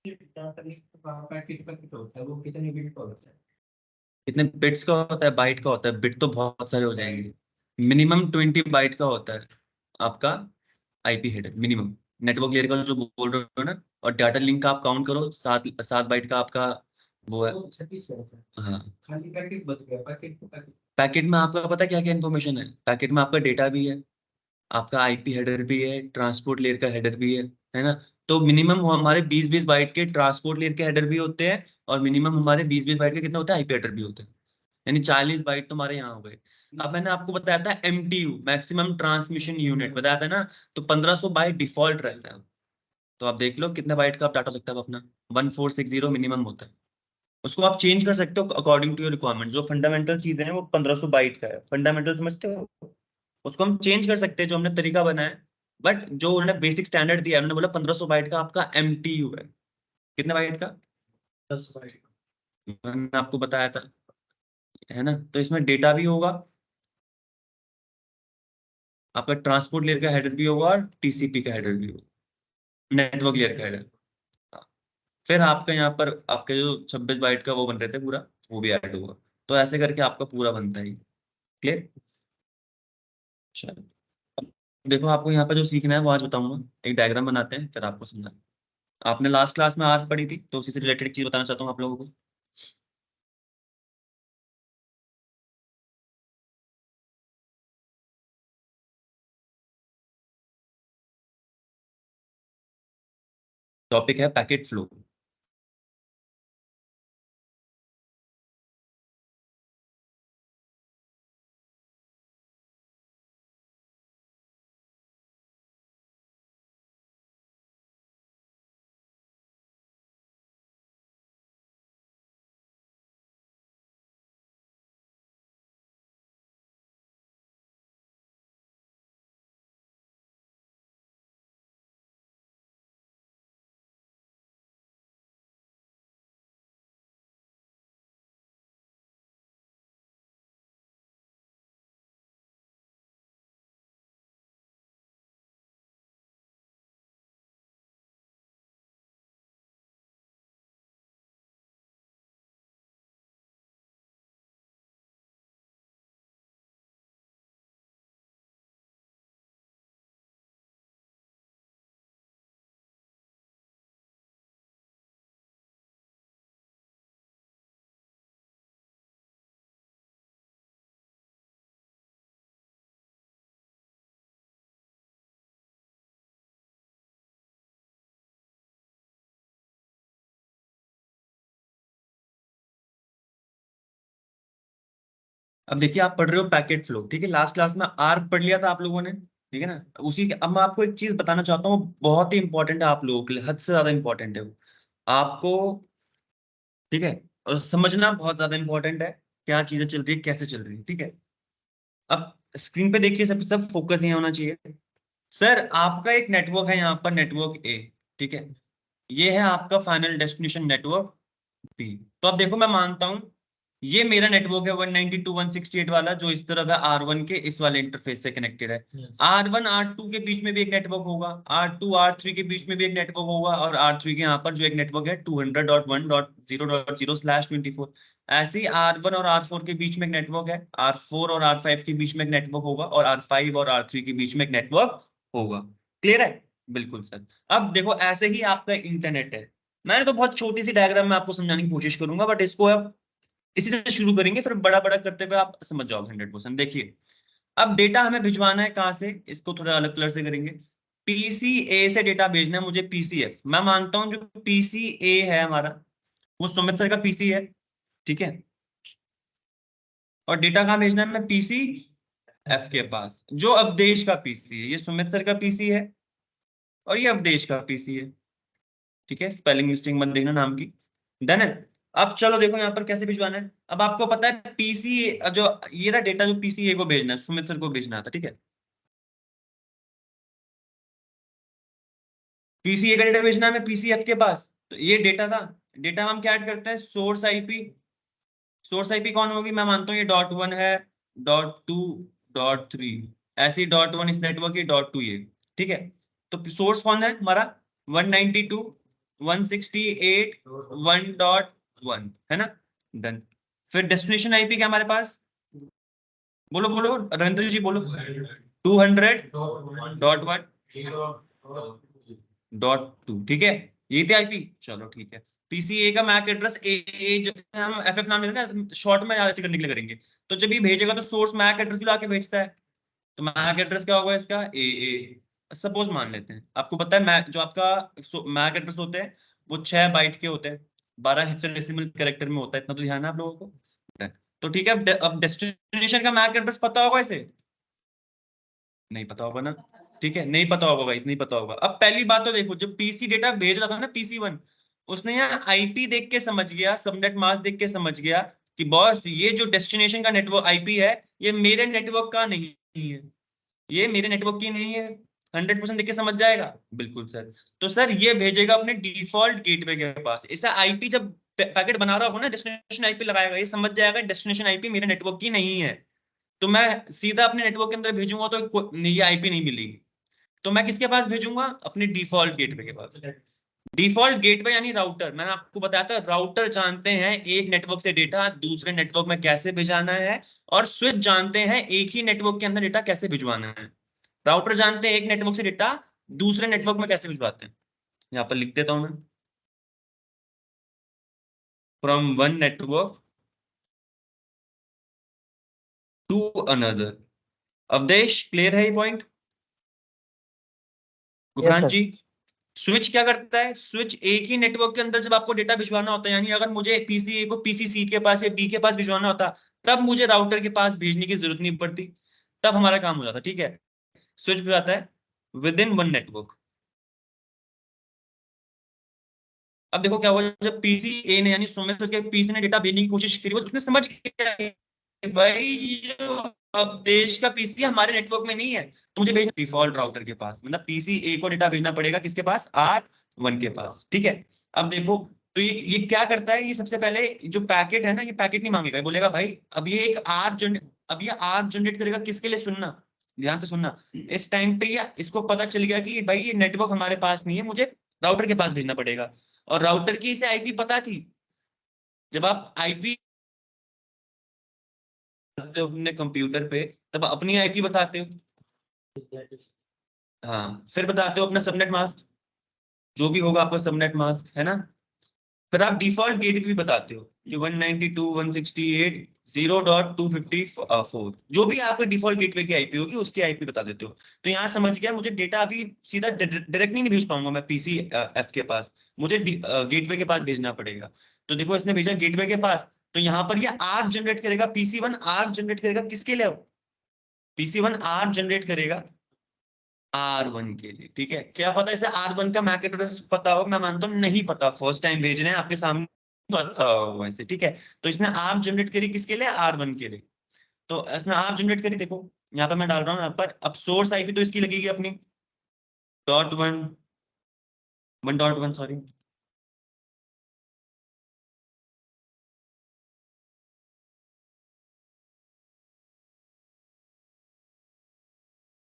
Packet होता है वो कितने बिट का होता है? कितने बिट्स का होता है, बाइट का होता है? बिट तो बहुत सारे हो जाएंगे, मिनिमम 20 बाइट का होता है आपका IP header minimum. Network layer का जो बोल रहे हो ना, और डाटा लिंक का आप काउंट करो, 7 बाइट का आपका वो है। हाँ, खाली पैकेट बच गया, पैकेट तो पैकेट। पैकेट में आपका पता क्या क्या इन्फॉर्मेशन है? पैकेट में आपका डेटा भी है, आपका आईपी हेडर भी है, ट्रांसपोर्ट लेयर का हेडर भी है ना? तो मिनिमम हमारे 20-20 बाइट के ट्रांसपोर्ट लेयर के हेडर भी होते हैं, और मिनिमम हमारे 20-20 बाइट के कितने होते हैं आईपी हेडर भी होते हैं, यानी 40 बाइट तुम्हारे यहाँ हो गए। अब मैंने आपको बताया था एमटीयू, मैक्सिमम ट्रांसमिशन यूनिट बताया था ना, तो 1500 बाइट डिफॉल्ट रहता है। तो आप देख लो कितने बाइट का आप डाटा हो सकता है अपना, 1460 मिनिमम होता है। उसको आप चेंज कर सकते हो अकॉर्डिंग टू योर रिक्वायरमेंट। जो फंडामेंटल चीजें हैं वो 1500 बाइट का है, फंडामेंटल समझते हो? उसको हम चेंज कर सकते हैं, जो हमने तरीका बनाया है। बट जो उन्होंने बेसिक स्टैंडर्ड दिया है, उन्होंने बोला 1500 बाइट का आपका एमटीयू है। कितने बाइट का? 10 बाइट। मैंने आपको बताया था, है ना? तो इसमें डेटा भी होगा, आपका ट्रांसपोर्ट लेयर का हेडर भी होगा, और टीसीपी का हेडर भी होगा, नेटवर्क लेयर का हेडर। फिर आपका यहाँ पर आपके जो 26 बाइट का वो बन रहे थे पूरा, वो भी ऐड होगा। तो ऐसे करके आपका पूरा बनता है। क्लियर? चलो, अब देखो आपको यहाँ पर जो सीखना है वो आज बताऊंगा। एक डायग्राम बनाते हैं, फिर आपको समझा। आपने लास्ट क्लास में आर्क पढ़ी थी, तो उसी से रिलेटेड चीज बताना चाहता हूँ आप लोगों को। टॉपिक है पैकेट फ्लो। अब देखिए, आप पढ़ रहे हो पैकेट फ्लो, ठीक है? लास्ट क्लास में आर्क पढ़ लिया था आप लोगों ने, ठीक है ना? उसी के अब मैं आपको एक चीज बताना चाहता हूँ, बहुत ही इंपॉर्टेंट है आप लोगों के लिए, हद से ज्यादा इंपॉर्टेंट है वो आपको, ठीक है? और समझना बहुत ज्यादा इंपॉर्टेंट है, क्या चीजें चल रही है, कैसे चल रही है, ठीक है? अब स्क्रीन पे देखिए, सब सब फोकस यहाँ होना चाहिए। सर आपका एक नेटवर्क है यहाँ पर, नेटवर्क ए, ठीक है? ये है आपका फाइनल डेस्टिनेशन नेटवर्क बी। तो अब देखो, मैं मानता हूं ये मेरा नेटवर्क है 192.168 वाला, जो इस तरफ है R1 के इस वाले इंटरफेस से कनेक्टेड है। R1 R2 के बीच में भी एक नेटवर्क होगा, R2 R3 के बीच में भी एक नेटवर्क होगा, और R3 के यहाँ पर जो एक नेटवर्क है 200.1.0.0/24। ऐसे ही R1 और R4 के बीच में एक नेटवर्क है, R4 और R5 के बीच में एक नेटवर्क होगा, और R5 और R3 के बीच में एक नेटवर्क होगा। क्लियर है? बिल्कुल सर। अब देखो, ऐसे ही आपका इंटरनेट है। मैंने तो बहुत छोटी सी डायग्राम में आपको समझाने की कोशिश करूंगा, बट इसको अब इसी से शुरू करेंगे, फिर बड़ा बड़ा करते हुए आप समझ जाओगे 100%। देखिए, अब डेटा हमें भिजवाना है कहां से, इसको थोड़ा अलग कलर से करेंगे। पीसीए से डेटा भेजना है मुझे, पीसीएफ। मैं मानता हूं जो पीसीए है हमारा, वो सुमित सर का पीसी है, ठीक है? और डेटा कहां भेजना है, मैं पीसी एफ के पास, जो अवधेश का पीसी है। ये सुमित सर का पीसी है, और ये अवधेश का पीसी है, ठीक है? स्पेलिंग मिस्टेक मत देखना नाम की। डन है? अब चलो देखो यहाँ पर कैसे भिजवाना है। अब आपको पता है पीसी, जो ये रहा डेटा, जो पीसीए को भेजना है, सुमित सर को भेजना था, ठीक है? पीसीए का डेटा भेजना है हमें पीसीएफ के पास, तो ये डेटा था। डेटा हम क्या ऐड करते हैं, सोर्स आईपी। सोर्स आईपी कौन होगी, मैं मानता हूँ ये .1 है, .2, .3, ऐसी .1 इस नेटवर्क की, .2 ये, ठीक है? तो सोर्स कौन है हमारा, 192 168.1.1 है ना, डन। फिर डेस्टिनेशन आईपी क्या हमारे पास, बोलो बोलो रविंद्र जी बोलो, 200.1.2, ठीक है, ये थी आईपी, चलो ठीक है। पीसीए का मैक एड्रेस ए जो हम एफएफ नाम ले रहे हैं ना, शॉर्ट में ज्यादा से करने के लिए करेंगे, तो जब ये भेजेगा तो सोर्स मैक एड्रेस भी लाके भेजता है, तो मैक एड्रेस क्या होगा इसका, ए। सपोज मान लेते हैं, आपको पता है मैक जो आपका मैक एड्रेस होते हैं वो 6 बाइट के होते हैं, 12 हेक्साडेसिमल कैरेक्टर में होता है, इतना तो ध्यान है आप लोगों को। तो ठीक है, अब डेस्टिनेशन का मैक एड्रेस पता होगा इसे, नहीं पता होगा ना, ठीक है, नहीं पता होगा गाइस, नहीं पता होगा। अब पहली बात तो देखो, जब पीसी डेटा भेज रहा था ना PC1, उसने यहाँ आईपी देख के समझ गया, सबनेट मास्क देख के समझ गया कि बॉस ये जो डेस्टिनेशन का नेटवर्क आईपी है ये मेरे नेटवर्क का नहीं है, ये मेरे नेटवर्क की नहीं है, 100% देख के समझ जाएगा, बिल्कुल सर। तो सर ये भेजेगा अपने डिफॉल्ट गेटवे के पास, ऐसा आईपी जब पैकेट बना रहा होगा ना, डेस्टिनेशन आईपी लगाएगा, ये समझ जाएगा डेस्टिनेशन आईपी मेरे नेटवर्क की नहीं है, तो मैं सीधा अपने नेटवर्क के अंदर भेजूंगा तो ये आईपी नहीं मिलेगी, तो मैं किसके पास भेजूंगा, अपने डिफॉल्ट गेटवे के पास। डिफॉल्ट गेटवे यानी राउटर, मैंने आपको बताया था राउटर जानते हैं एक नेटवर्क से डेटा दूसरे नेटवर्क में कैसे भिजवाना है, और स्विच जानते हैं एक ही नेटवर्क के अंदर डेटा कैसे भिजवाना है। राउटर जानते हैं एक नेटवर्क से डेटा दूसरे नेटवर्क में कैसे भिजवाते हैं, यहाँ पर लिख देता हूं मैं, from one network to another. Awadhesh clear है ये पॉइंट, गुफरान जी। स्विच क्या करता है, स्विच एक ही नेटवर्क के अंदर जब आपको डेटा भिजवाना होता है, यानी अगर मुझे पीसीए को पीसीसी के पास या बी के पास भिजवाना होता, तब मुझे राउटर के पास भेजने की जरूरत नहीं पड़ती, तब हमारा काम हो जाता, ठीक है। स्विच भिजवाता है विद इन वन नेटवर्क। अब देखो क्या हुआ, जब पीसी ए ने यानी सुमित के पीसी ने डेटा भेजने की कोशिश करी, वो उसने समझ गया कि भाई जो अब देश का पीसी हमारे नेटवर्क में नहीं है, तो मुझे भेजना डिफॉल्ट राउटर के पास, मतलब पीसी ए को डेटा भेजना पड़ेगा किसके पास, R1 के पास, ठीक है। अब देखो, तो ये क्या करता है, ये सबसे पहले जो पैकेट है ना, ये पैकेट नहीं मांगेगा, ये बोलेगा भाई अब ये एक अब ये आर जनरेट करेगा किसके लिए, सुनना ध्यान से सुनना, इस टाइम पे या इसको पता चल गया कि भाई ये नेटवर्क हमारे पास नहीं है, मुझे राउटर के पास भेजना पड़ेगा, और राउटर की इसे आईपी पता थी। जब आप आईपी अपने कंप्यूटर पे, तब अपनी आईपी बताते हो, हाँ, फिर बताते हो अपना सबनेट मास्क, जो भी होगा आपका सबनेट मास्क है ना, फिर आप डिफॉल्ट गेटवे भी बताते हो कि 192.168.0.254, जो भी आपके डिफॉल्ट गेटवे की आईपी होगी उसकी आईपी बता देते हो। तो यहाँ समझ गया, मुझे डेटा अभी सीधा डायरेक्ट नहीं भेज पाऊंगा मैं पीसी एफ के पास, मुझे गेटवे के पास भेजना पड़ेगा। तो देखो इसने भेजा गेटवे के पास, तो यहाँ पर ये आर्क जनरेट करेगा, PC1 आर्क जनरेट करेगा किसके लिए, PC1 आर्क जनरेट करेगा R1 के लिए, ठीक है। क्या पता इसे R1 का मैक एड्रेस पता हो, मैं मानता हूँ नहीं पता, फर्स्ट टाइम भेज रहे हैं आपके सामने, पता हो वैसे, ठीक है। तो इसने आर्क जनरेट करी किसके लिए, R1 के लिए, तो इसने आर्क जनरेट करी, देखो यहाँ पर मैं डाल रहा हूँ यहाँ पर, अब सोर्स आईपी तो इसकी लगेगी अपनी .1 सॉरी,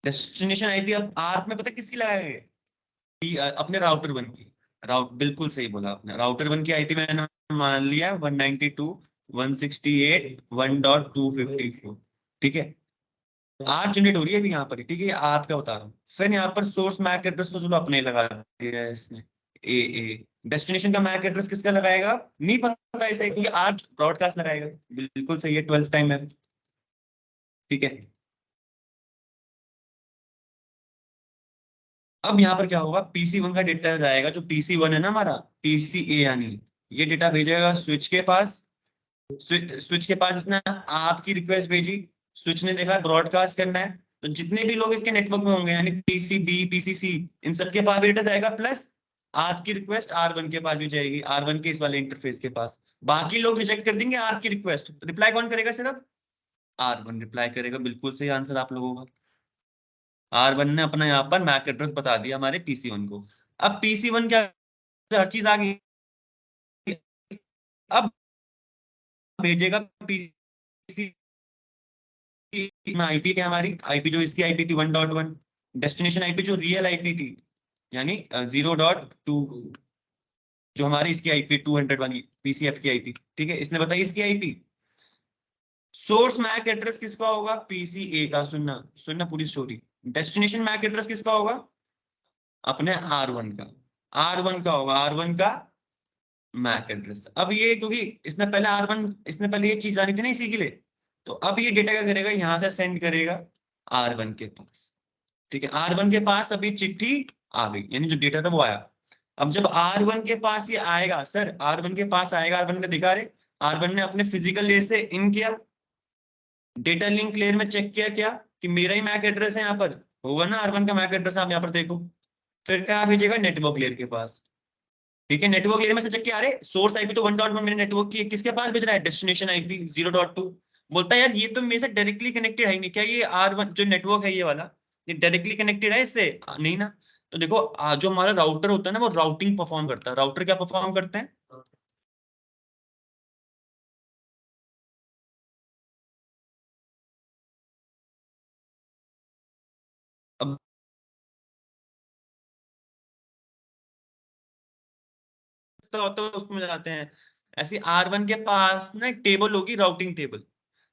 डेस्टिनेशन आईपी अब आर्क में पता किसकी लगाएंगे, अपने राउटर वन की, बिल्कुल सही बोला आपने, राउटर वन की आईपी मैंने मान लिया 192.168.1.254, ठीक है। आर जनरेट हो रही है अभी यहाँ पर, ठीक है, आर का बता रहा हूँ। फिर यहाँ पर सोर्स मैक एड्रेस तो चलो अपने लगा दिया है इसने, ए डेस्टिनेशन का मैक एड्रेस किसका लगाएगा, नहीं पता इसे, क्योंकि आर ब्रॉडकास्ट लगाएगा, बिल्कुल सही है, 12th टाइम है, ठीक है। अब यहाँ पर क्या होगा, PC1 का डेटा जाएगा, जो PC1 है ना हमारा, PCA यानी ये डेटा भेजेगा स्विच के पास, स्विच के पास इसने आपकी रिक्वेस्ट भेजी, स्विच ने देखा ब्रॉडकास्ट करना है, तो जितने भी लोग इसके नेटवर्क में होंगे यानी PCB PCC, इन सबके पास भी डेटा जाएगा, प्लस आपकी रिक्वेस्ट R1 के पास भी जाएगी, R1 के इस वाले इंटरफेस के पास। बाकी लोग रिजेक्ट कर देंगे आर की रिक्वेस्ट, रिप्लाई कौन करेगा, सिर्फ R1 रिप्लाई करेगा, बिल्कुल सही आंसर आप लोगों का। R1 ने अपना यहाँ पर मैक एड्रेस बता दिया हमारे PC1 को। अब PC1 क्या, हर चीज आ गई, अब भेजेगा PC आईपी क्या, हमारी आईपी जो इसकी आईपी थी 1.1, डेस्टिनेशन आईपी जो रियल आईपी थी यानी 0.2, जो हमारी इसकी आईपी 200 वाली पीसीएफ की आईपी, ठीक है, इसने बताई इसकी आईपी। सोर्स मैक एड्रेस किसका होगा? पीसीए का। सुनना सुनना पूरी स्टोरी। डेस्टिनेशन मैक एड्रेस किसका होगा? अपने R1 का। R1 का होगा, R1 का मैक एड्रेस। अब ये क्योंकि इसने पहले R1, इसने पहले ये चीज आनी थी ना इसी के लिए, तो अब ये डेटा क्या करेगा, यहां से सेंड करेगा R1 के पास, ठीक है। R1 के पास अभी चिट्ठी आ गई, यानी जो डेटा था वो आया। अब जब R1 के पास ये आएगा, सर R1 के पास आएगा, R1 ने दिखा रहे, R1 ने अपने फिजिकल लेयर से इन किया, डेटा लिंक लेयर में चेक किया क्या कि मेरा ही मैक एड्रेस है, यहाँ पर होगा ना R1 का मैक एड्रेस, आप यहाँ पर देखो। फिर क्या भेजेगा? नेटवर्क लेयर के पास, ठीक है। नेटवर्क लेयर में से चेक किया, अरे सोर्स आईपी तो 1.1 मेरे नेटवर्क की है, किसके पास भेज रहा है? Destination IP 0.2। बोलता है यार ये तो मेरे से डायरेक्टली कनेक्टेड है नहीं, क्या ये R1 जो नेटवर्क है ये वाला, ये डायरेक्टली कनेक्टेड है इससे? नहीं ना। तो देखो जो हमारा राउटर होता है ना, वो राउटिंग परफॉर्म करता है। राउटर क्या परफॉर्म करते हैं? अब तो उसमें जाते हैं, ऐसे R1 के पास ना एक टेबल होगी, राउटिंग टेबल।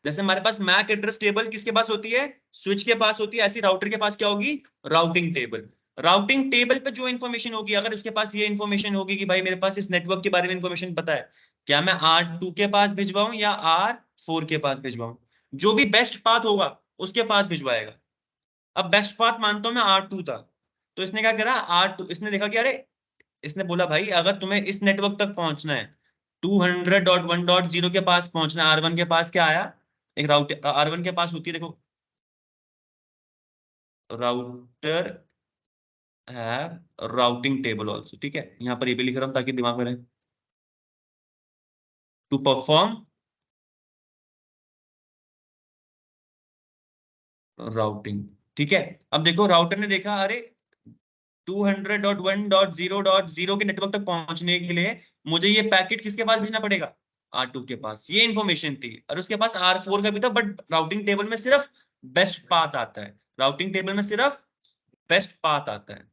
जैसे हमारे पास मैक एड्रेस टेबल किसके पास होती है? स्विच के पास होती है। ऐसी राउटर के पास क्या होगी? Routing table. राउटिंग टेबल पे जो इन्फॉर्मेशन होगी, अगर उसके पास ये इन्फॉर्मेशन होगी कि भाई मेरे पास इस नेटवर्क के बारे में इन्फॉर्मेशन पता है, क्या मैं R2 के पास भिजवाऊं या R4 के पास भिजवाऊं, जो भी बेस्ट पाथ होगा उसके पास भिजवाएगा। अब बेस्ट पाथ मानता हूं मैं R2 था, तो इसने क्या करा, R2 इसने देखा कि अरे, इसने बोला भाई अगर तुम्हें इस नेटवर्क तक पहुंचना है, 200.1.0 के पास पहुंचना है, R1 के पास क्या आया, एक राउटर R1 के पास होती है, देखो राउटर है, राउटिंग टेबल ऑल्सो, ठीक है। यहाँ पर ये भी लिख रहा हूँ ताकि दिमाग में रहे, टू परफॉर्म राउटिंग, ठीक है। अब देखो राउटर ने देखा, अरे 200.1.0.0 के नेटवर्क तक पहुंचने के लिए मुझे ये पैकेट किसके पास भेजना पड़ेगा? R2 के पास। ये इंफॉर्मेशन थी, और उसके पास R4 का भी था, बट राउटिंग टेबल में सिर्फ बेस्ट पाथ आता है। राउटिंग टेबल में सिर्फ बेस्ट पाथ आता है।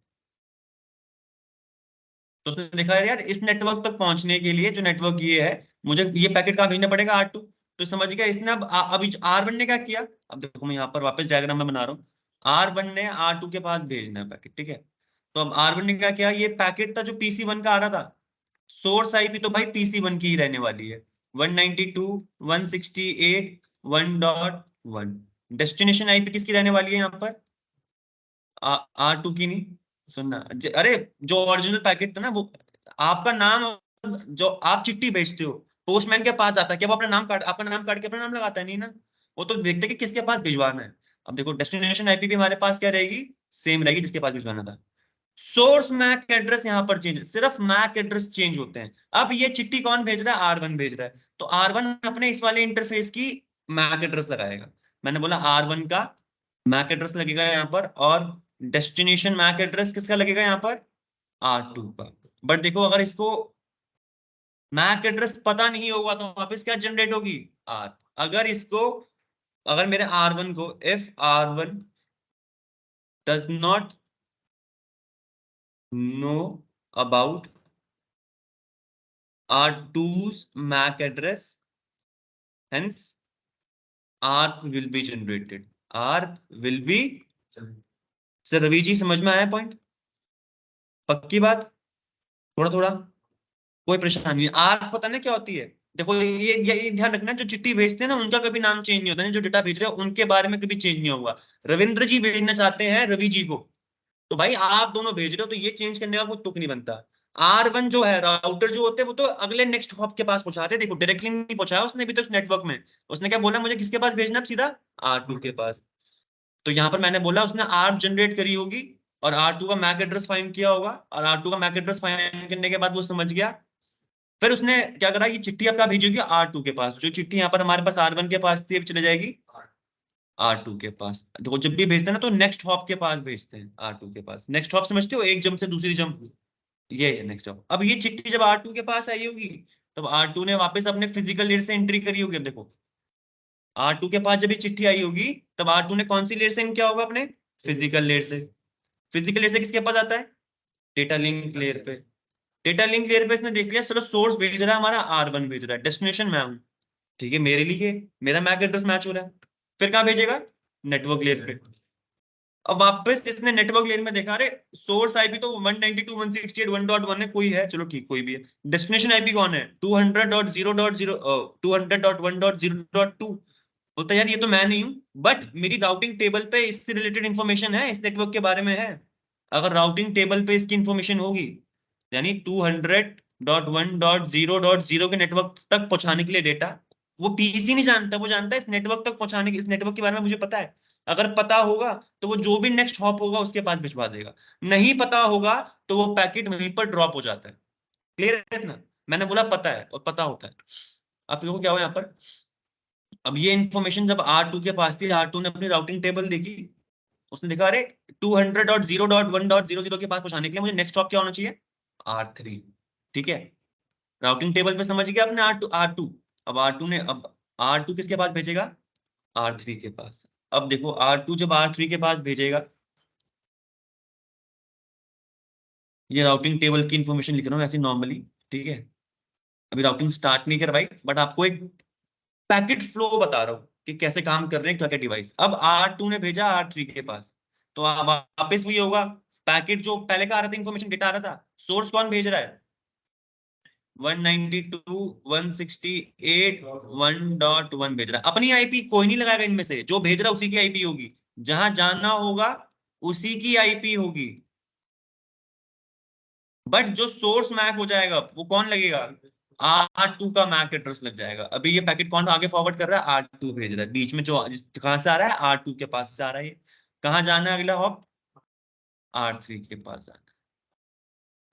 तो उसने देखा यार इस नेटवर्क तक पहुंचने के लिए, जो नेटवर्क ये है, मुझे ये पैकेट कहाँ भेजना पड़ेगा? R2। तो समझ गया इसने। अब अभी R1 ने क्या किया, अब देखो मैं यहाँ पर वापस डायग्राम में बना रहा हूँ। R1 ने R2 के पास भेजना है पैकेट, ठीक है। तो अब R1 ने क्या किया, ये पैकेट था जो PC1 का आ रहा था, सोर्स आईपी तो भाई PC1 की ही रहने वाली है, 192.168.1.1। डेस्टिनेशन आईपी किसकी रहने वाली है यहाँ पर? R2 की नहीं। सुनना, अरे जो ओरिजिनल पैकेट था ना, वो आपका नाम, जो आप चिट्ठी भेजते हो, पोस्टमैन के पास आता है, क्या वो अपना नाम काट, आपका नाम काट के अपना नाम लगाता है? नहीं ना, वो तो देखते हैं कि किसके पास भिजवाना है। अब देखो डेस्टिनेशन आईपी भी हमारे पास क्या रहेगी? सेम रहेगी, जिसके पास भिजवाना था। सोर्स मैक एड्रेस यहाँ पर चेंज, सिर्फ मैक एड्रेस चेंज होते हैं। अब ये चिट्ठी कौन भेज रहा है? R1 भेज रहा है, तो R1 अपने इस वाले इंटरफेस की मैक एड्रेस लगाएगा। मैंने बोला R1 का मैक एड्रेस लगेगा यहाँ पर, और डेस्टिनेशन मैक एड्रेस किसका लगेगा यहाँ पर? R2 का। बट देखो अगर इसको मैक एड्रेस पता नहीं होगा तो वापस क्या जनरेट होगी? R। अगर इसको, अगर मेरे R1 को, if R1 does not know about R2's MAC address, hence ARP will be generated. ARP will be, sir Ravi ji समझ में आया पॉइंट? पक्की बात? थोड़ा थोड़ा कोई परेशानी नहीं। ARP पता ना क्या होती है? देखो ये ध्यान रखना, जो चिट्ठी भेजते हैं ना उनका कभी नाम चेंज नहीं होता है, जो डेटा भेज रहे हैं उनके बारे में कभी चेंज नहीं होगा। रविंद्र जी भेजना चाहते हैं रवि जी को, तो भाई आप दोनों भेज रहे हो, तो ये चेंज करने का कोई तुक नहीं बनता। R1 जो है, राउटर जो होते हैं, वो तो अगले नेक्स्ट हॉप के पास पहुंचा रहे हैं। देखो डायरेक्टली नहीं पहुंचाया उसने अभी तक उस नेटवर्क में। उसने क्या बोला, मुझे किसके पास भेजना है? सीधा R2 के पास। तो यहाँ पर मैंने बोला उसने ARP जनरेट करी होगी, और R2 का मैक एड्रेस फाइंड किया होगा, और R2 का मैक एड्रेस फाइंड करने के बाद वो समझ गया। फिर उसने क्या करा, ये चिट्ठी आपका भेजेगी R2 के पास। जो चिट्ठी यहाँ पर हमारे पास R1 के पास थी, अब चले जाएगी R2 के पास। देखो जब भी भेजते हैं ना, तो नेक्स्ट हॉप के पास भेजते हैं, R2 के पास। नेक्स्ट हॉप समझते हो, एक जंप से दूसरी जंप, ये है नेक्स्ट हॉप। अब ये चिट्ठी जब R2 के पास आई होगी, तब R2 ने वापस अपने फिजिकल लेयर से एंट्री करी होगी। अब देखो R2 के पास जब ये चिट्ठी आई होगी, तब R2 ने कौन सी लेयर से इन किया होगा? अपने फिजिकल लेयर से। फिजिकल लेयर से किसके पास आता है? डेटा लिंक लेयर पे। डेटा लिंक लेयर पे इसने देख लिया, चलो सोर्स भेज रहा है हमारा R1 भेज रहा है, डेस्टिनेशन मैं हूं, ठीक है, मेरे लिए मेरा मैक एड्रेस मैच हो रहा है, फिर कहाँ भेजेगा, नेटवर्क लेयर पे। अब वापस इसने नेटवर्क लेयर में देखा, अरे सोर्स आईपी तो 192.168.1.1 है, कोई है, चलो ठीक, कोई भी है, डेस्टिनेशन आईपी कौन है 200.0.0 200.1.0.2, बोलता यार ये तो मैं नहीं हूं, बट मेरी राउटिंग टेबल पे इससे रिलेटेड इंफॉर्मेशन है, इस नेटवर्क के बारे में है, अगर राउटिंग टेबल पे इसकी इंफॉर्मेशन होगी, यानी 200.1.0.0 के नेटवर्क तक पहुंचाने के लिए डेटा, वो पीसी नहीं जानता, वो जानता है इस नेटवर्क तक पहुंचाने के, इस नेटवर्क के बारे में मुझे पता है, अगर पता होगा तो वो जो भी नेक्स्ट हॉप होगा उसके पास भिजवा देगा, नहीं पता होगा तो वो पैकेट वहीं पर ड्रॉप हो जाता है। क्लियर है इतना? मैंने बोला पता है और पता होता है। अब देखो क्या हुआ यहाँ पर, अब ये इंफॉर्मेशन जब R2 के पास थी, R2 ने अपनी राउटिंग टेबल देखी, उसने देखा अरे 200.0.1.00 के पास पहुंचाने के लिए मुझे नेक्स्ट स्टॉप क्या होना चाहिए, R3, ठीक है, राउटिंग टेबल पे समझ गया आपने R2, अब R2 ने, अब R2 किसके पास भेजेगा, R3 के पास। अब देखो R2 जब R3 के पास भेजेगा, ये राउटिंग टेबल की इंफॉर्मेशन लिख रहा हूँ ऐसे नॉर्मली, ठीक है, अभी राउटिंग स्टार्ट नहीं करवाई, बट आपको एक पैकेट फ्लो बता रहा हूँ कि कैसे काम कर रहे हैं क्या क्या डिवाइस। अब R2 ने भेजा R3 के पास, तो वापस वही होगा, पैकेट जो पहले का आ रहा था, इंफॉर्मेशन डेटा आ रहा था, सोर्स कौन भेज रहा है 192.168.1.1 भेज रहा है, अपनी आईपी कोई नहीं लगाएगा इनमें से, जो भेज रहा है उसी की आईपी होगी, जहां जाना होगा उसी की आईपी होगी, बट जो सोर्स मैक हो जाएगा वो कौन लगेगा, R2 का मैक एड्रेस लग जाएगा। अभी ये पैकेट कौन आगे फॉरवर्ड कर रहा है, R2 भेज रहा है, बीच में जो कहां से आ रहा है, R2 के पास से आ रहा है, ये कहां जाना है अगला हॉप, R3 के पास जाना है,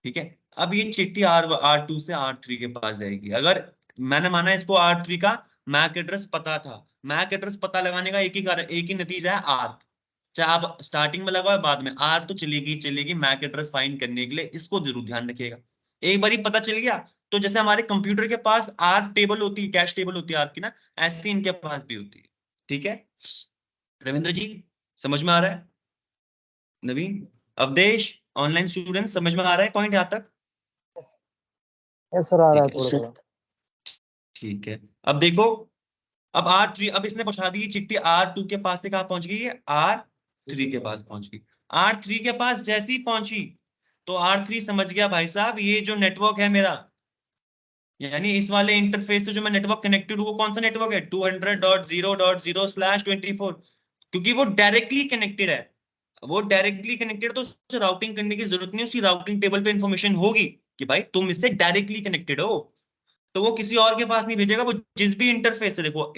ठीक है। अब ये चिट्ठी R2 से R3 के पास जाएगी, अगर मैंने माना इसको R3 का मैक एड्रेस पता था, मैक एड्रेस पता लगाने का एक ही कारण, एक ही नतीजा है, आर्क, चाहे आप स्टार्टिंग में लगाओ बाद में, आर तो चलेगी चलेगी मैक एड्रेस फाइंड करने के लिए, इसको जरूर ध्यान रखिएगा। एक बार ही पता चल गया तो जैसे हमारे कंप्यूटर के पास आर टेबल होती है, कैश टेबल होती है आर की ना, ऐसी इनके पास भी होती है, ठीक है। रविंद्र जी समझ में आ रहा है, नवीन, अवधेश, ऑनलाइन स्टूडेंट समझ में आ रहा है पॉइंट यहाँ तक, यस सर, आ रहा है ठीक थोड़ा है, थोड़ा। ठीक है। अब देखो, अब R3, अब इसने पहुंचा दी चिट्ठी R2 के पास से, कहां पहुंच गई है, R3 के पास पहुंच गई, R3 के पास जैसी ही पहुंची तो R3 समझ गया भाई साहब ये जो नेटवर्क है मेरा, यानी इस वाले इंटरफेस से जो मैं नेटवर्क कनेक्टेड हूँ वो कौन सा नेटवर्क है 200.0.0/24, क्योंकि वो डायरेक्टली कनेक्टेड है, वो डायरेक्टली कनेक्टेड, तो उसे राउटिंग करने की जरूरत नहीं, उसकी राउटिंग टेबल पे इंफॉर्मेशन होगी कि भाई तुम इससे डायरेक्टली कनेक्टेड हो, तो वो किसी और के पास नहीं भेजेगा, वो जिस भी इंटरफेस से, देखो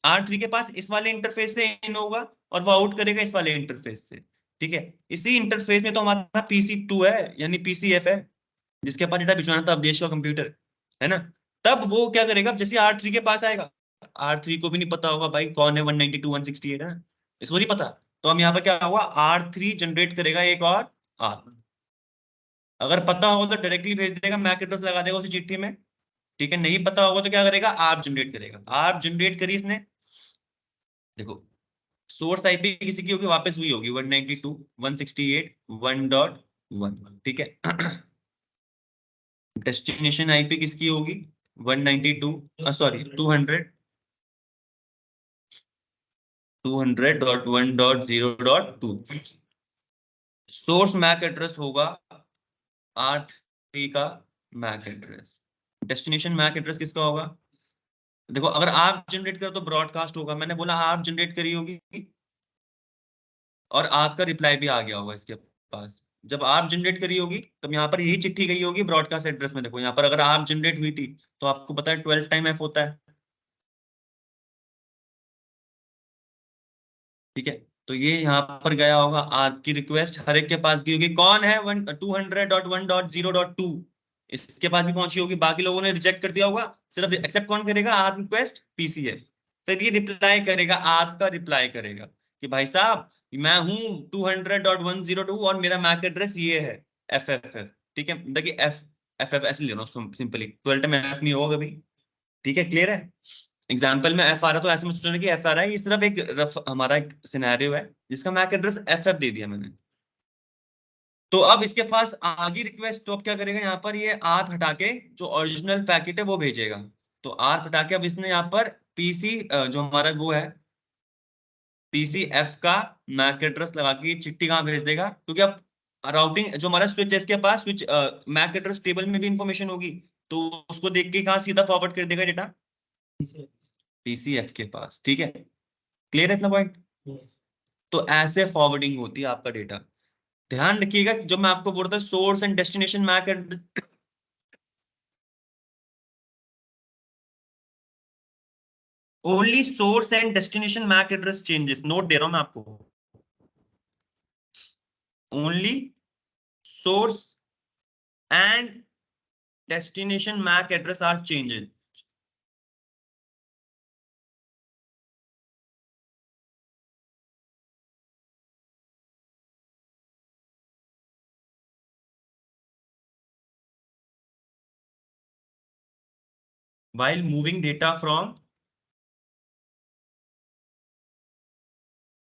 R3 के पास इस वाले इंटरफेस से इन होगा और वो आउट करेगा इस वाले इंटरफेस से, ठीक है। इसी इंटरफेस में तो हमारा PC2 है, यानी PCF है, जिसके पास डेटा भिजवाना था अवधेश का कंप्यूटर, है ना। तब वो क्या करेगा, जैसे R3 के पास आएगा, R3 को भी नहीं पता होगा भाई कौन है 192.168, है ना, इसको नहीं पता, तो हम यहाँ पर क्या होगा, R3 जनरेट करेगा एक और R1, अगर पता होगा तो डायरेक्टली भेज देगा, मैक एड्रेस लगा देगा उसी चिट्ठी में, ठीक है, नहीं पता होगा तो क्या करेगा, आर्प जनरेट करेगा, आर्प जनरेट करी इसने, देखो सोर्स आईपी किसी की होगी, वापस हुई होगी 192.168.1.1, ठीक है। डेस्टिनेशन आईपी किसकी होगी 192, सॉरी 200.1.0.2, सोर्स मैक एड्रेस होगा R3 का MAC address, destination MAC address किसका होगा, देखो अगर आप जनरेट करो तो ब्रॉडकास्ट होगा, मैंने बोला आप जनरेट करी होगी और आपका रिप्लाई भी आ गया होगा इसके पास, जब आप जनरेट करी होगी तब यहाँ पर यही चिट्ठी गई होगी ब्रॉडकास्ट एड्रेस में, देखो यहाँ पर अगर आप जनरेट हुई थी तो आपको पता है 12 टाइम F होता है, ठीक है, तो ये यहाँ पर गया होगा, आपकी रिक्वेस्ट हर एक के पास गई होगी, कौन है 200.1.0.2, इसके पास भी पहुंची होगी, बाकी लोगों ने रिजेक्ट कर दिया होगा, सिर्फ एक्सेप्ट कौन करेगा, आर रिक्वेस्ट PCF, फिर ये रिप्लाई करेगा, आपका रिप्लाई करेगा कि भाई साहब मैं हूं 200.1.0.2 और मेरा मैक एड्रेस ये है FFF, ठीक है, देखिए FFF ऐसे ले रहा हूँ सिंपली, 12 में F नहीं होगा कभी, ठीक है, क्लियर है। एग्जाम्पल में F आ रहा तो ऐसे में सोचना कि F आ रहा है, ये सिर्फ एक हमारा एक सिनेरियो है जिसका मैक एड्रेस FF दे दिया मैंने, तो अब इसके पास आगे रिक्वेस्ट, तो अब क्या करेगा यहाँ पर, ये आर हटा के जो ओरिजिनल पैकेट है वो भेजेगा। तो आर हटा के अब इसने यहाँ पर पीसी जो हमारा वो है पीसीएफ का मैक एड्रेस लगा के चिट्ठी कहाँ भेज देगा, क्योंकि अब राउटिंग जो हमारा स्विच है इसके पास स्विच मैक एड्रेस टेबल में भी इंफॉर्मेशन होगी, तो उसको देख के कहाँ सीधा फॉरवर्ड कर देगा डेटा पीसीएफ के पास। ठीक है, क्लियर है इतना पॉइंट? तो ऐसे फॉरवर्डिंग होती है आपका डेटा। ध्यान रखिएगा जब मैं आपको बोलता हूँ source and destination MAC address, only source and destination MAC address changes, note दे रहा हूं मैं आपको, only source and destination MAC address are changed. While moving data from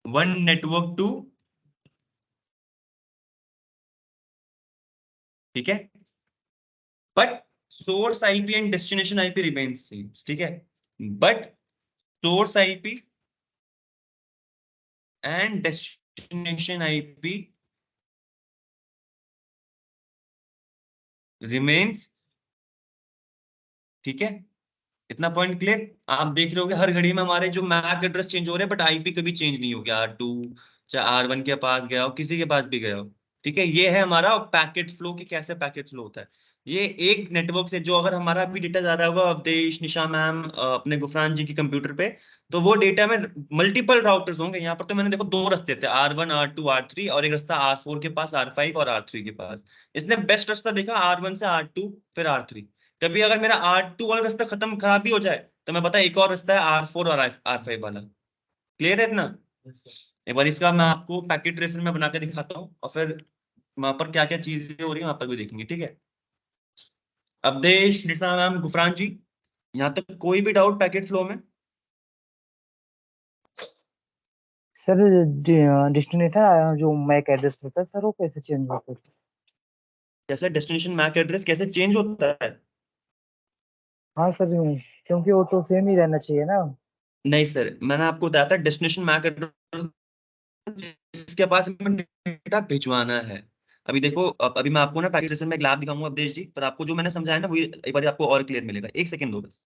one network to, ठीक है, but source IP and destination IP remains same, ठीक है, but source IP and destination IP remains, ठीक है, इतना पॉइंट क्लियर? आप देख रहे होगे हर घड़ी में हमारे जो मैक एड्रेस चेंज हो रहे हैं बट आईपी कभी चेंज नहीं हो गया, R2 चाहे R1 के पास गया हो, किसी के पास भी गया हो। ठीक है, ये है हमारा पैकेट फ्लो कि कैसे पैकेट फ्लो होता है। ये एक नेटवर्क से जो अगर हमारा भी डेटा जा रहा होगा अवधेश निशा मैम अपने गुफरान जी की कंप्यूटर पे, तो वो डेटा में मल्टीपल राउटर्स होंगे। यहाँ पर तो मैंने देखो दो रास्ते थे, R1 R2 R3, और एक रास्ता R4 के पास, R5 और R3 के पास। इसने बेस्ट रास्ता देखा R1 से R2 फिर R3। कभी अगर मेरा R2 वाला रास्ता खत्म खराब भी हो जाए तो मैं पता एक और रास्ता है R4 और R5 वाला। क्लियर है इतना? एक बार इसका मैं आपको पैकेट ट्रेसर में बना के दिखाता हूँ और फिर वहां पर क्या क्या चीजें हो रही है वहां पर भी देखेंगे। ठीक है, अवधेश निशा मैम गुफरान जी, यहाँ तक कोई भी डाउट पैकेट फ्लो में? सर डेस्टिनेशन जो मैक एड्रेस होता है सर वो कैसे चेंज होता है? जैसे डेस्टिनेशन मैक एड्रेस कैसे चेंज होता है? हाँ सर क्योंकि वो तो सेम ही रहना चाहिए ना। नहीं सर, मैंने आपको बताया था डेस्टिनेशन मैक एड्रेस जिसके पास हमें डेटा भिजवाना है। अभी देखो अभी मैं आपको ना पैकेट ट्रेसर में एक लैब दिखाऊंगा अवधेश जी, पर आपको जो मैंने समझाया ना वो एक बार आपको और क्लियर मिलेगा। एक सेकंड दो बस।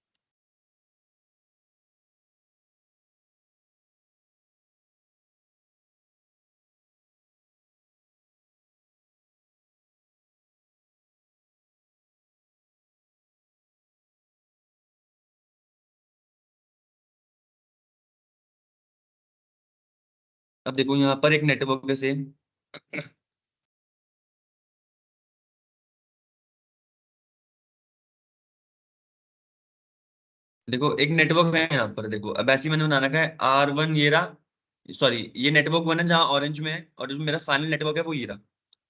अब देखो यहाँ पर एक नेटवर्क है सेम, देखो एक नेटवर्क है यहाँ पर। देखो अब ऐसे ही मैंने बना रखा है R1 ये रहा, सॉरी ये नेटवर्क 1 है जहाँ ऑरेंज में है, और जो मेरा फाइनल नेटवर्क है वो ये रहा।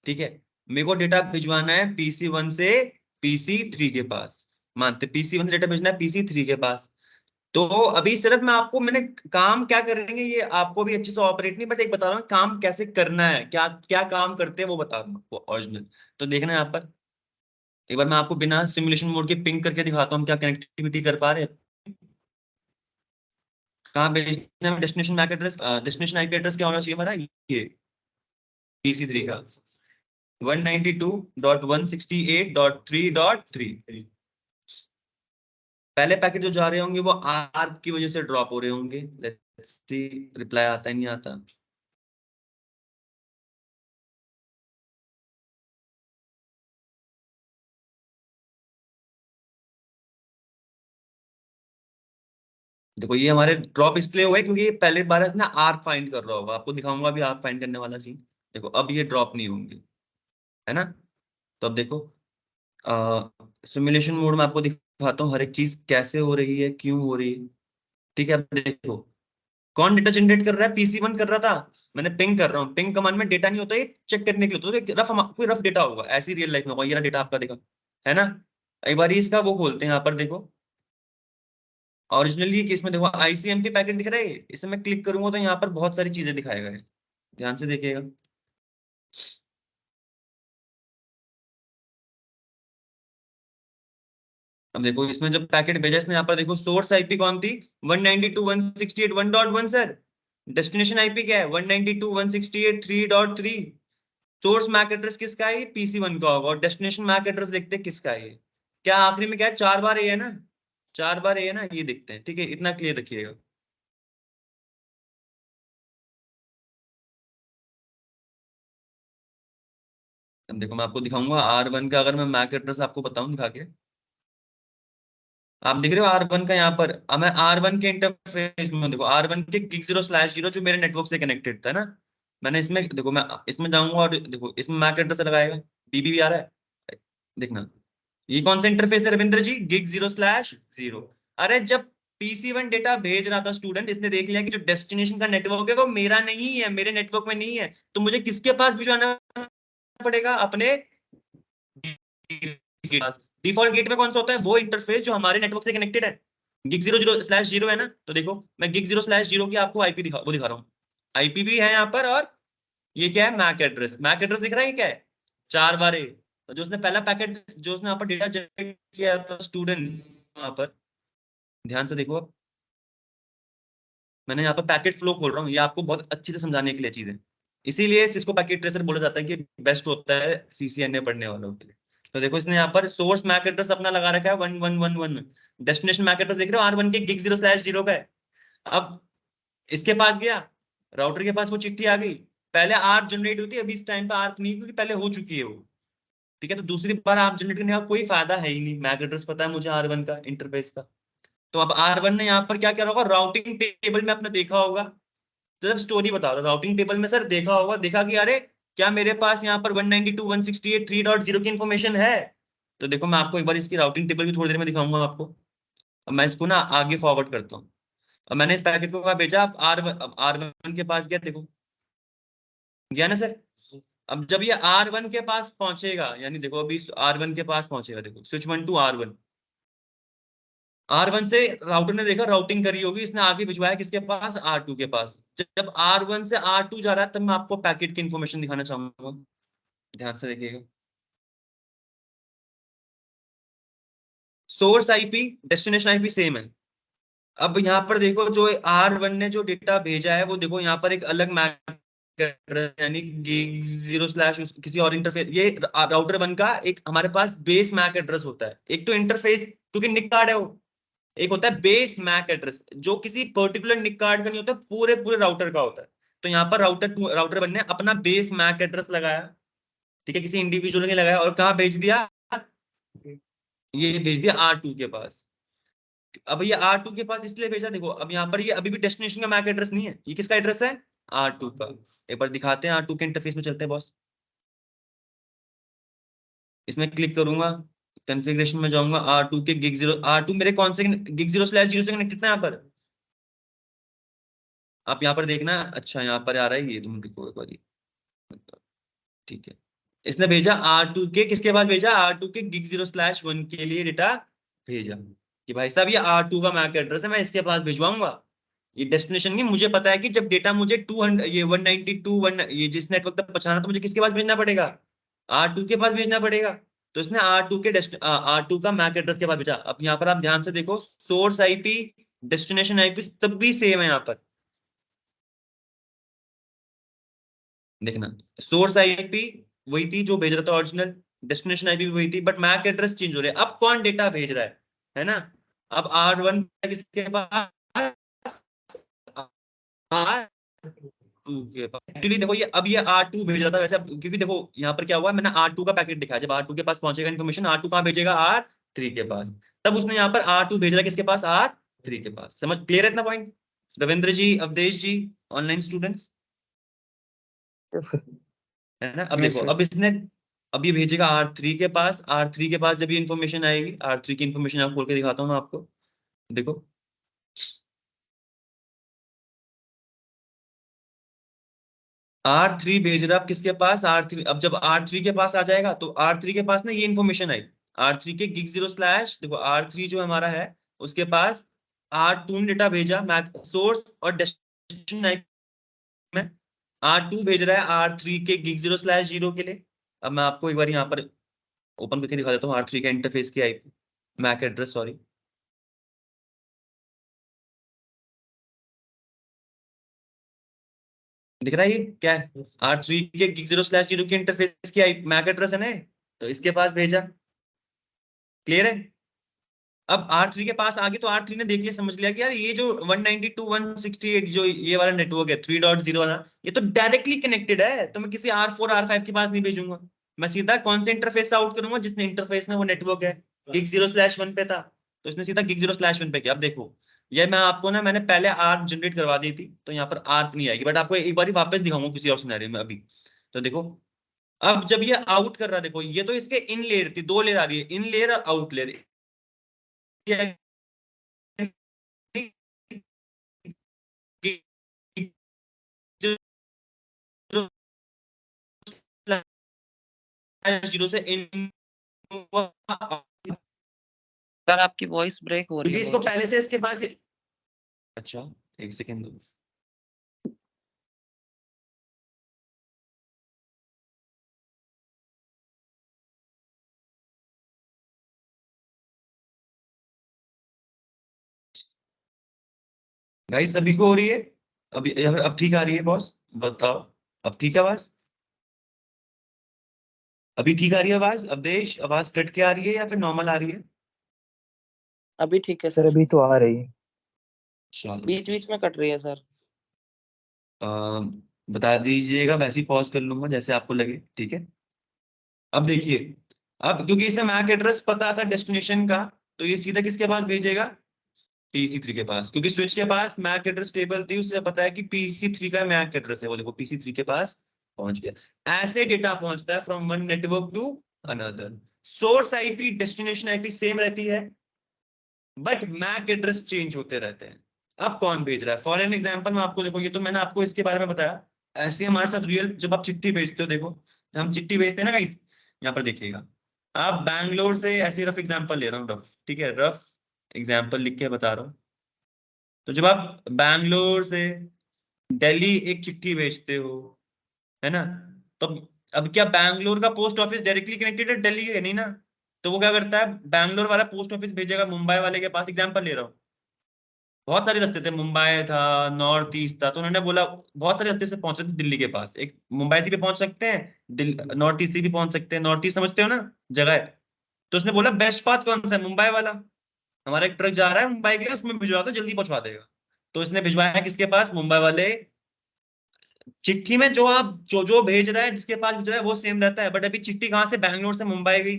ठीक है, मेरे को डेटा भिजवाना है PC1 से PC3 के पास, मानते PC1 से डेटा भेजना है PC3 के पास। तो अभी सिर्फ मैं आपको, मैंने काम क्या करेंगे ये आपको भी अच्छे से ऑपरेट नहीं, बट एक बता रहा हूँ काम कैसे करना है, क्या क्या काम करते हैं वो बता रहा हूँ आपको ओरिजिनल। तो देखना है यहाँ पर, एक बार मैं आपको बिना सिमुलेशन मोड के पिंग करके दिखाता हूँ हम क्या कनेक्टिविटी कर पा रहे हैं। कहाँ भेजना है destination MAC address, destination IP address क्या होना चाहिए हमारा, ये PC3 का 192.168.3.3। पहले पैकेट जो जा रहे होंगे वो आर की वजह से ड्रॉप हो रहे होंगे। लेट्स सी रिप्लाई आता है नहीं आता। देखो ये हमारे ड्रॉप इसलिए हुए क्योंकि ये पहले बार इसने आर फाइंड कर रहा होगा, आपको दिखाऊंगा अभी आर फाइंड करने वाला सीन। देखो अब ये ड्रॉप नहीं होंगे, है ना? तो अब देखो सिमुलेशन मोड में आपको दिखाता हूँ हर एक चीज कैसे हो रही है, क्यों हो रही है। ठीक है, अब देखो कौन डेटा जनरेट कर रहा है, PC1 कर रहा था। मैंने पिंग कर रहा हूँ, पिंग कमांड में डेटा नहीं होता, ये चेक करने के लिए होता है, तो रफ कोई रफ डेटा होगा, ऐसी रियल लाइफ में होगा। ये रहा डेटा आपका, देखा है ना? एक बार इसका वो खोलते हैं यहाँ पर, देखो ओरिजिनली केस में देखो ICMP पैकेट दिख रहा है, इसे मैं क्लिक करूंगा तो यहाँ पर बहुत सारी चीजें दिखाएगा ये। ध्यान से देखिएगा, अब देखो इसमें जब पैकेट भेजा इसने यहाँ पर देखो सोर्स आईपी कौन थी 192.168.1.1 सर। डेस्टिनेशन आईपी क्या है 192.168.3.3। सोर्स मैक एड्रेस किसका है PC1 का होगा और डेस्टिनेशन मैक एड्रेस देखते हैं किसका है ये। क्या आखिरी में क्या है 4 बार ए है ना, 4 बार ए है ना, ये देखते हैं। ठीक है इतना क्लियर रखिएगा। अब देखो मैं आपको दिखाऊंगा R1 का, अगर मैं मैक एड्रेस आपको बताऊं दिखा के। आप देख रहे हो R1 का यहाँ पर। अब मैं R1 के इंटरफेस में देखो R1 के gig 0/0 जो मेरे नेटवर्क से कनेक्टेड था ना, मैंने इसमें देखो मैं इसमें जाऊंगा और देखो इसमें मैक एड्रेस लगाएगा BB भी आ रहा है। देखना ये कौन सा इंटरफेस है रविंद्र जी gig 0/0। अरे जब PC1 डेटा भेज रहा था स्टूडेंट, इसने देख लिया कि जो डेस्टिनेशन का नेटवर्क है वो मेरा नहीं है, मेरे नेटवर्क में नहीं है, तो मुझे किसके पास भिजवाना पड़ेगा अपने डिफॉल्ट गेट में कौन सा होता है वो इंटरफेस जो हमारे नेटवर्क से कनेक्टेड है gig 0/0 है ना। तो देखो मैं gig 0/0 की आपको आईपी दिखा रहा हूँ। आईपी भी है यहाँ पर और ये क्या है मैक एड्रेस। मैक एड्रेस दिख रहा है क्या है 4 बार ए। तो जो उसने पहला पैकेट जो उसने यहाँ पर डेटा जनरेट किया था स्टूडेंट्स, यहाँ पर ध्यान से देखो। अब मैंने यहाँ पर पैकेट फ्लो खोल रहा हूँ, ये आपको बहुत अच्छी से समझाने के लिए चीज है, इसीलिए इसको पैकेट ट्रेसर बोला जाता है कि बेस्ट होता है CCNA पढ़ने वालों के लिए। तो देखो इसने यहाँ पर सोर्स मैक एड्रेस अपना लगा रखा है 1111। डेस्टिनेशन मैक एड्रेस देख रहे हो R1 के gig 0/0 का है। अब इसके पास गया, राउटर के पास वो चिट्ठी आ गई। पहले आर्प जनरेट हुई थी, अभी इस टाइम पे आर्प नहीं, क्योंकि पहले हो चुकी है वो। ठीक है तो दूसरी बार आर्प जनरेट करने का कोई फायदा है ही नहीं, मैक एड्रेस पता है मुझे R1 का इंटरफेस का। तो अब R1 ने यहाँ पर क्या किया होगा, राउटिंग टेबल में आपने देखा होगा, सिर्फ स्टोरी बता रहा हूँ, राउटिंग टेबल में सर देखा होगा, देखा कि अरे क्या मेरे पास यहाँ पर 192.168.3.0 की इन्फॉर्मेशन है। तो देखो मैं आपको एक बार इसकी राउटिंग टेबल भी थोड़ी देर में दिखाऊंगा आपको। अब मैं इसको ना आगे फॉरवर्ड करता हूँ। अब मैंने इस पैकेट को कहा भेजा, अब R1 के पास गया, देखो गया ना सर। अब जब ये R1 के पास पहुंचेगा, यानी देखो अभी R1 के पास पहुंचेगा, देखो स्विच 1 टू R1 से राउटर ने देखा राउटिंग करी होगी, इसने आगे भिजवाया किसके पास R2 के पास। जब R1 से R2 जा रहा है तब मैं आपको पैकेट की इंफॉर्मेशन दिखाना चाहूंगा, ध्यान से देखिएगा। Source IP destination IP same है। अब यहाँ पर देखो जो R1 ने जो डेटा भेजा है वो देखो यहाँ पर एक अलग मैक एड्रेस, यानी gig 0/ किसी और इंटरफेस, ये राउटर 1 का एक हमारे पास बेस मैक एड्रेस होता है। एक तो इंटरफेस क्योंकि निक कार्ड है वो, एक होता है बेस मैक एड्रेस जो किसी पर्टिकुलर निक कार्ड का नहीं होता, पूरे पूरे राउटर का होता है। तो यहाँ पर राउटर 1 ने अपना बेस मैक एड्रेस लगाया, ठीक है, किसी इंडिविजुअल ने लगाया और कहाँ भेज दिया, ये भेज दिया R2 के पास। अब ये R2 के पास इसलिए भेजा, देखो अब यहाँ पर ये अभी भी डेस्टिनेशन का मैक एड्रेस नहीं है, ये किसका एड्रेस है R2 का। एक बार दिखाते हैं, R2 के इंटरफेस में चलते हैं बॉस। इसमें क्लिक करूंगा, कॉन्फ़िगरेशन में जाऊंगा, R2 के gig 0, R2 मेरे कौन से gig 0/0 से कनेक्टेड था यहाँ पर। आप यहाँ पर देखना, अच्छा यहाँ पर आ रहा है ये, तुम देखो एक बार, ठीक है। इसने भेजा R2 के किसके पास भेजा, R2 के gig 0/1 के लिए डेटा भेजा कि भाई साहब ये R2 का मैक एड्रेस है, मैं इसके पास भिजवाऊंगा। ये डेस्टिनेशन की मुझे पता है कि जब डेटा मुझे 200 ये 192 ये जिस नेटवर्क तक पहुंचाना तो मुझे किसके पास भेजना पड़ेगा, R2 के पास भेजना पड़ेगा। तो इसने R2 का मैक एड्रेस के पास भेजा। अब यहाँ पर आप ध्यान से देखो, सोर्स आईपी डेस्टिनेशन आईपी तब भी सेम है यहाँ पर, देखना सोर्स आईपी वही थी जो भेज रहा था ओरिजिनल, डेस्टिनेशन आईपी भी वही थी, बट मैक एड्रेस चेंज हो रहा है। अब कौन डेटा भेज रहा है ना। अब R1 किसके पास, R2 के पास। एक्चुअली देखो ये अब ये R2 भेज रहा था वैसे, क्योंकि देखो यहाँ पर क्या हुआ, मैंने R2 का पैकेट दिखाया, जब R2 के पास पहुंचेगा इन्फॉर्मेशन, R2 कहाँ भेजेगा R3 के पास, तब उसने यहाँ पर R2 भेज रहा है किसके पास, R3 के पास। समझ क्लियर है इतना पॉइंट रविंद्र जी, अवधेश जी, ऑनलाइन स्टूडेंट्स, है ना। अब देखो अब इसने अब ये भेजेगा R3 के पास, R3 के पास जब ये इन्फॉर्मेशन आएगी, R3 की इन्फॉर्मेशन आप खोल के दिखाता हूँ मैं आपको, देखो R3 भेज रहा है किसके पास, R3। अब जब R3 के पास आ जाएगा तो R3 के पास ना ये इन्फॉर्मेशन आई, R3 के gig 0/ देखो R3 जो हमारा है उसके पास R2 ने डेटा भेजा मैक सोर्स और डेस्टिनेशन में, R2 भेज रहा है R3 के gig 0/0 के लिए। अब मैं आपको एक बार यहाँ पर ओपन करके दिखा देता हूँ R3 के इंटरफेस की आईपी, मैक एड्रेस, सॉरी, दिख रहा है ये क्या है? Yes. R3 के gig 0/0 की इंटरफेस की मैक एड्रेस है ना, तो इसके पास भेजा। क्लियर है? अब R3 के पास आगे तो R3 ने देख लिया, समझ लिया कि यार ये जो 192.168 जो ये वाला नेटवर्क है 3.0 वाला, ये तो डायरेक्टली कनेक्टेड है, तो मैं किसी R4 R5 के पास नहीं भेजूंगा, मैं सीधा कौन से इंटरफेस से आउट करूंगा, जिसने इंटरफेस में वो नेटवर्क है gig 0/1 पे था, तो इसने सीधा gig 0/1 पे किया। अब देखो ये मैं आपको ना, मैंने पहले आर जनरेट करवा दी थी, तो यहाँ पर आर नहीं आएगी, बट आपको एक बार वापस दिखाऊंगा किसी और सिनेरियो में अभी। तो देखो अब जब ये आउट कर रहा है, देखो ये तो इसके इन लेयर थी, दो लेयर आ रही है, इन लेयर और आउट लेयर। जीरो से इन, सर आपकी वॉइस ब्रेक हो रही क्योंकि है इसको बहुत। पहले से इसके पास, अच्छा एक सेकेंड दो, गाइस सभी को हो रही है? अब ठीक आ रही है बॉस, बताओ अब ठीक है आवाज? अभी ठीक आ रही है आवाज? अवधेश आवाज कट के आ रही है या फिर नॉर्मल आ रही है? अभी ठीक है सर सर, अभी तो आ रही है। चलो बीच बीच में कट रही है सर। अ, बता दीजिएगा, वैसे ही पॉज कर लूंगा जैसे आपको लगे, ठीक है? अब देखिए, अब क्योंकि इसने मैक एड्रेस पता था डेस्टिनेशन का, तो ये सीधा किसके पास भेजेगा? PC3 के पास, क्योंकि स्विच के पास मैक एड्रेस टेबल थी, उसे पता है कि PC3 का मैक एड्रेस है, वो देखो PC3 के पास पहुंच गया। ऐसे डेटा पहुंचता है from one network to another. Source IP destination IP same रहती है, बट मैक एड्रेस चेंज होते रहते हैं। अब कौन भेज रहा है? फॉर एन एग्जांपल मैं आपको, देखो ये तो मैंने आपको इसके बारे में बताया, ऐसे हमारे साथ रियल जब आप चिट्ठी भेजते हो, देखो हम चिट्ठी भेजते हैं ना गाइस, यहाँ पर देखिएगा, आप बैंगलोर से, ऐसे रफ एग्जांपल ले रहा हूँ, रफ, ठीक है, रफ एग्जांपल लिख के बता रहा हूँ। तो जब आप बैंगलोर से दिल्ली एक चिट्ठी भेजते हो, है ना, तो अब क्या बैंगलोर का पोस्ट ऑफिस डायरेक्टली कनेक्टेड है दिल्ली है? नहीं ना, तो वो क्या करता है, बैंगलोर वाला पोस्ट ऑफिस भेजेगा मुंबई वाले के पास, एग्जांपल ले रहा हूँ, बहुत सारे रास्ते थे, मुंबई था, नॉर्थ ईस्ट था, तो उन्होंने बोला बहुत सारे रास्ते से पहुंच रहे थे दिल्ली के पास, एक मुंबई से भी पहुंच सकते हैं, नॉर्थ ईस्ट से भी पहुंच सकते हैं, नॉर्थ ईस्ट समझते हो ना जगह है, तो उसने बोला बेस्ट पाथ कौन सा है? मुंबई वाला, हमारा एक ट्रक जा रहा है मुंबई के लिए, उसमें भिजवा दो, जल्दी पहुंचा देगा। तो इसने भिजवाया किसके पास? मुंबई वाले। चिट्ठी में जो आप जो जो भेज रहा है, जिसके पास भेज रहा है वो सेम रहता है, बट अभी चिट्ठी कहाँ से बैंगलोर से मुंबई गई,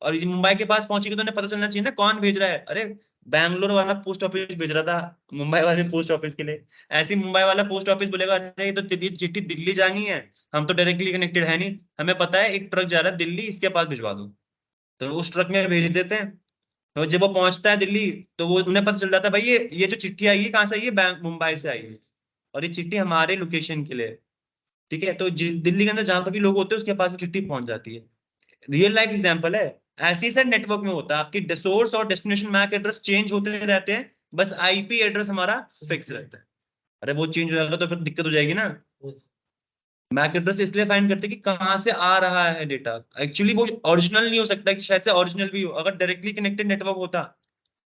और ये मुंबई के पास पहुंचेगी, तो उन्हें पता चलना चाहिए ना कौन भेज रहा है। अरे बैंगलोर वाला पोस्ट ऑफिस भेज रहा था मुंबई वाले पोस्ट ऑफिस के लिए, ऐसे ही मुंबई वाला पोस्ट ऑफिस बोलेगा अरे ये तो चिट्ठी दिल्ली जानी है, हम तो डायरेक्टली कनेक्टेड है नहीं, हमें पता है एक ट्रक जा रहा है दिल्ली, इसके पास भिजवा दो, तो उस ट्रक में भेज देते हैं। तो जब वो पहुंचता है दिल्ली, तो वो उन्हें पता चल जाता है भाई ये जो चिट्ठी आई है कहाँ से आई है? बैंक मुंबई से आई है, और ये चिट्ठी हमारे लोकेशन के लिए है। ठीक है, तो जिस दिल्ली के अंदर जहां पर भी लोग होते हैं उसके पास वो चिट्ठी पहुंच जाती है। रियल लाइफ एग्जांपल है। ऐसे ही सर नेटवर्क में होता है, आपकी सोर्स और डेस्टिनेशन मैक एड्रेस चेंज होते रहते हैं, बस आईपी एड्रेस हमारा फिक्स रहता है। अरे वो चेंज हो जाएगा तो फिर दिक्कत हो जाएगी ना। Yes. मैक एड्रेस इसलिए फाइंड करते हैं कि कहाँ से आ रहा है डेटा, एक्चुअली वो ओरिजिनल नहीं हो सकता, कि शायद से ओरिजिनल भी हो, अगर डायरेक्टली कनेक्टेड नेटवर्क होता,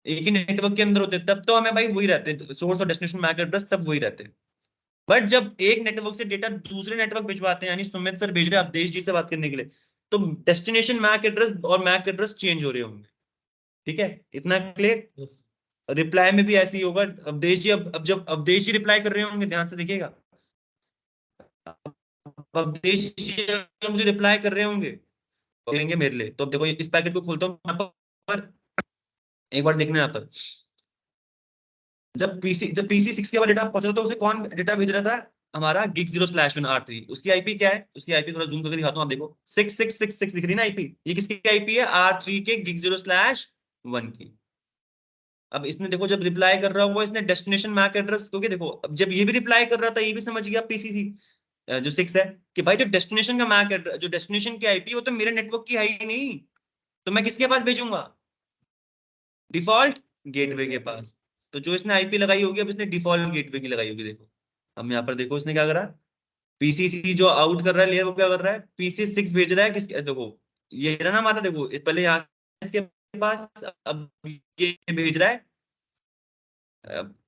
एक ही नेटवर्क के अंदर होते, तब तो हमें भाई वही रहते, सोर्स और डेस्टिनेशन मैक एड्रेस तब वही रहते। बट जब एक नेटवर्क से डेटा दूसरे नेटवर्क भिजवाते हैं, यानी सुमित सर भेज रहे हैं अवधेश जी से बात करने के लिए, तो डेस्टिनेशन मैक एड्रेस और मैक एड्रेस चेंज हो रहे होंगे। ठीक है, इतना क्लियर? Yes. रिप्लाई में भी ऐसे ही होगा, अवधेश जी अब जब अवधेश जी रिप्लाई कर रहे होंगे, ध्यान से देखिएगा, अवधेश जी अगर मुझे रिप्लाई कर रहे होंगे करेंगे मेरे लिए, तो अब देखो इस पैकेट को खोलता हूँ यहाँ पर, एक बार देखना यहाँ पर, जब PC6 के बाद डेटा पहुंचा तो उसे कौन डेटा भेज रहा था? हमारा gig 0/1 R3। उसकी आईपी क्या है? उसकी आईपी थोड़ा जूम करके दिखाता हूं, आप देखो 6666 दिख रही है ना आईपी, ये किसकी आईपी है? R3 के gig 0/1 की। अब इसने देखो जब रिप्लाई कर रहा होगा इसने डेस्टिनेशन मैक एड्रेस, क्योंकि देखो अब जब ये भी रिप्लाई कर रहा था ये भी समझ गया PCC जो 6 है कि भाई जो डेस्टिनेशन का मैक एड्रेस, जो डेस्टिनेशन की आईपी वो तो मेरे नेटवर्क की है ही नहीं, तो मैं किसके पास भेजूंगा? डिफॉल्ट गेटवे के पास। तो जो इसने आईपी लगाई होगी, अब इसने डिफॉल्ट गेटवे की लगाई होगी, देखो हम यहाँ पर देखो इसने क्या करा, पीसीसी जो आउट कर रहा है लेयर वो क्या कर रहा है? PC6 भेज रहा है किसके, देखो ये रहा ना हमारा, देखो पहले यहाँ इसके पास अब ये भेज रहा है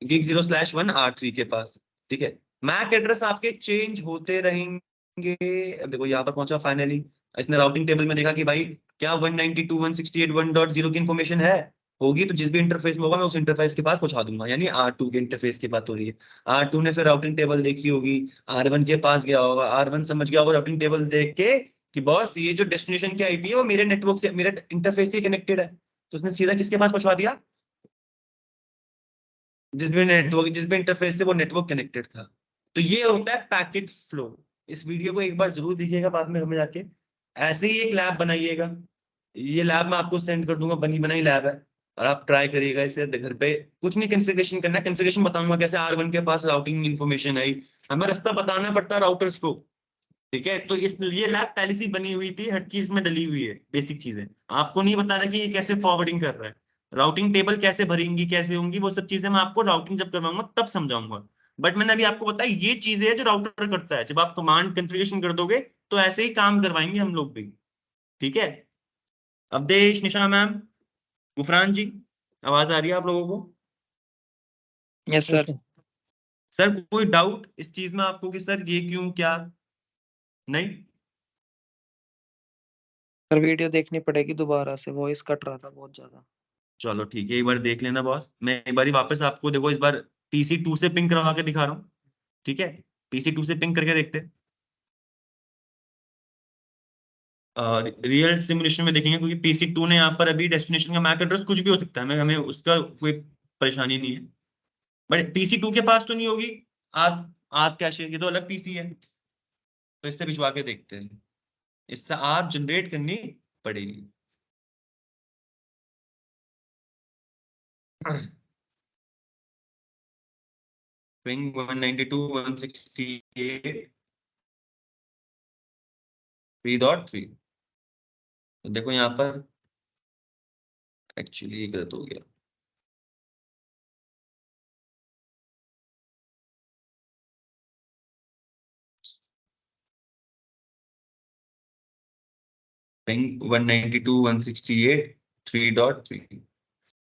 gig 0/1 R3 के पास, ठीक है। मैक एड्रेस आपके चेंज होते रहेंगे। अब देखो यहाँ पर पहुंचा फाइनली, इसने राउटिंग टेबल में देखा कि भाई क्या 192.168.1.0 की इंफॉर्मेशन है, होगी तो जिस भी इंटरफेस में होगा मैं उस इंटरफेस के पास पहुंचा दूंगा, यानी R2 के इंटरफेस की बात हो रही है। R2 ने फिर राउटिंग टेबल देखी होगी, R1 के पास गया होगा, R1 समझ गया होगा राउटिंग टेबल देख के कि बॉस ये जो डेस्टिनेशन की आईपी है वो मेरे नेटवर्क से, मेरे इंटरफेस से कनेक्टेड है, तो उसने सीधा किसके पास पहुंचा दिया, जिस भी इंटरफेस से वो नेटवर्क कनेक्टेड था। तो ये होता है पैकेट फ्लो। इस वीडियो को एक बार जरूर देखिएगा बाद में हमें जाके, ऐसे ही एक लैब बनाइएगा, ये लैब मैं आपको सेंड कर दूंगा, बनी बनाई लैब है, और आप ट्राई करिएगा इसे घर पे। कुछ नहीं कॉन्फ़िगरेशन करना है, कॉन्फ़िगरेशन बताऊंगा कैसे R1 के पास राउटिंग इन्फॉर्मेशन आई, हमें रास्ता बताना पड़ता है राउटर्स को, ठीक है। तो इस ये लैब पहले से ही बनी हुई थी, हर चीज में डली हुई है, बेसिक चीजें आपको नहीं बता रहा कि ये कैसे फॉरवर्डिंग कर रहा है, राउटिंग टेबल कैसे भरेंगी, कैसे होंगी, वो सब चीजें मैं आपको राउटिंग जब करवाऊंगा तब समझाऊंगा। बट मैंने अभी आपको बताया ये चीजें है जो राउटर करता है, जब आप कमांड कॉन्फ़िगरेशन कर दोगे तो ऐसे ही काम करवाएंगे हम लोग भी, ठीक है। अवधेश, निशा मैम, गुफरान जी, आवाज आ रही है आप लोगों को? Yes yes sir. Sir. Sir कोई डाउट इस चीज में आपको कि सर ये क्यों क्या? नहीं? सर वीडियो देखनी पड़ेगी दोबारा से, वॉइस कट रहा था बहुत ज्यादा। चलो ठीक है, एक बार देख लेना बॉस, मैं एक बार वापस आपको देखो इस बार PC2 से पिंग करवा के दिखा रहा हूँ, ठीक है। PC2 से पिंग करके देखते हैं, रियल सिमुलेशन में देखेंगे, क्योंकि PC2 ने यहाँ पर अभी डेस्टिनेशन का मैक एड्रेस कुछ भी हो सकता है, हमें हमें उसका कोई परेशानी नहीं है, बट PC2 के पास तो नहीं होगी। आप कैशे, ये तो अलग पीसी है, तो इससे भिजवा के देखते हैं, इससे आप जनरेट करनी पड़ेगी। पिंग 192.168.3.3, तो देखो यहाँ पर एक्चुअली गलत हो गया, पिंग 192.168.3.3।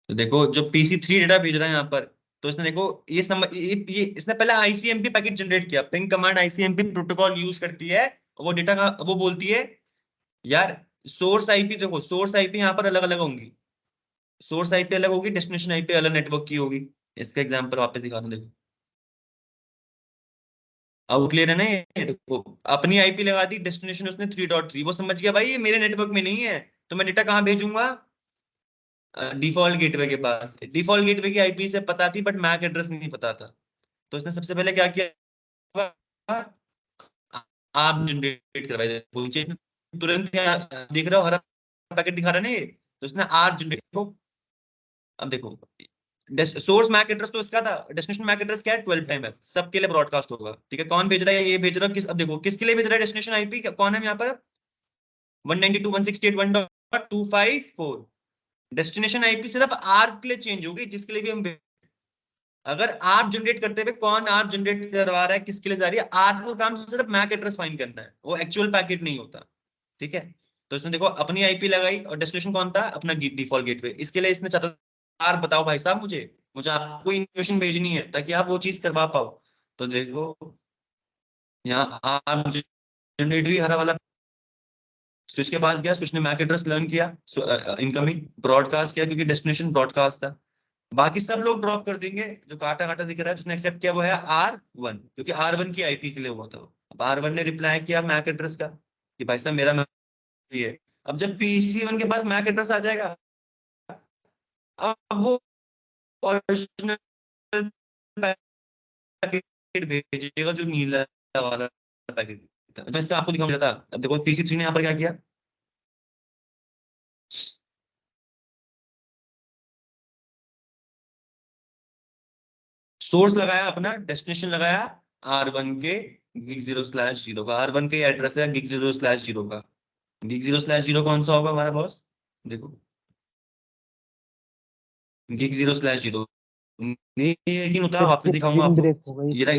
तो देखो जो PC3 डेटा भेज रहा है यहाँ पर, तो इसने देखो ये समझ ये इसने पहले ICMP पैकेट जनरेट किया, ping command ICMP protocol use करती है, वो डेटा का वो बोलती है यार सोर्स आईपी, देखो सोर्स आईपी यहाँ पर अलग अलग होंगी, सोर्स आईपी अलग होगी, डेस्टिनेशन आईपी अलग नेटवर्क की होगी। इसका एग्जांपल वापस दिखा दूं, देखो अब क्लियर है ना, ये देखो अपनी आईपी लगा दी, डेस्टिनेशन उसने 3.3, वो समझ गया भाई ये मेरे नेटवर्क में नहीं है, तो मैं डेटा कहाँ भेजूंगा, डिफॉल्ट गेटवे के पास। डिफॉल्ट गेटवे की आईपी से पता थी बट मैक एड्रेस नहीं पता था, तो इसने सबसे पहले क्या किया, आप जनरेट करवाई नीचे, तुरंत देख रहे हो हरा पैकेट दिखा रहा है ना ये, तो इसने आर जनरेट। अब देखो सोर्स मैक एड्रेस तो इसका था, डेस्टिनेशन मैक एड्रेस क्या है, 12 टाइम है, सबके लिए ब्रॉडकास्ट होगा, ठीक है। कौन भेज रहा है, ये भेज रहा है किस, अब देखो किसके लिए भेज रहा है, डेस्टिनेशन आईपी कौन है यहाँ पर, 192.168.1.254। डेस्टिनेशन आईपी सिर्फ आर के लिए चेंज होगी, जिसके लिए भी हम अगर आर जनरेट करते हुए कौन आर जनरेट करवा रहा है, किसके लिए जा रही है, आर को काम सिर्फ मैक एड्रेस फाइंड करना है, वो एक्चुअल पैकेट नहीं होता, ठीक है। तो इसने देखो अपनी आईपी लगाई और डेस्टिनेशन कौन था, अपना डिफॉल्ट गेटवे, इसके लिए इसने चाहता आर बताओ भाई साहब, मुझे आपको इन्फॉर्मेशन भेजनी है ताकि आप वो चीज करवा पाओ। तो देखो यहाँ आर जनरेट हुई हरा वाला, स्विच के पास गया, स्विच ने मैक एड्रेस लर्न किया, इनकमिंग ब्रॉडकास्ट किया क्योंकि डेस्टिनेशन ब्रॉडकास्ट था। बाकी सब लोग ड्रॉप कर देंगे, जो काटा काटा दिख रहा है जिसने एक्सेप्ट किया वो है R1, क्योंकि R1 की आईपी के लिए हुआ था। अब R1 ने रिप्लाई किया मैक एड्रेस का कि भाई साहब मेरा ये है। अब जब PC1 के पास मैक एड्रेस आ जाएगा, अब वो ओरिजिनल पैकेट भेजेगा जो नीला वाला पैकेट था। मैं इसका आपको दिखाऊंगा था। अब देखो PC3 ने यहाँ पर क्या किया, सोर्स लगाया अपना, डेस्टिनेशन लगाया R1 के gig0/0 का, R1 के एड्रेस है gig0/0 का, gig0/0 कौन सा होगा हमारा बॉस, देखो gig0/0 नहीं, लेकिन उतना वापस दिखाऊंगा स्क्रीन आपको, ब्रेक हो गई। ये रहा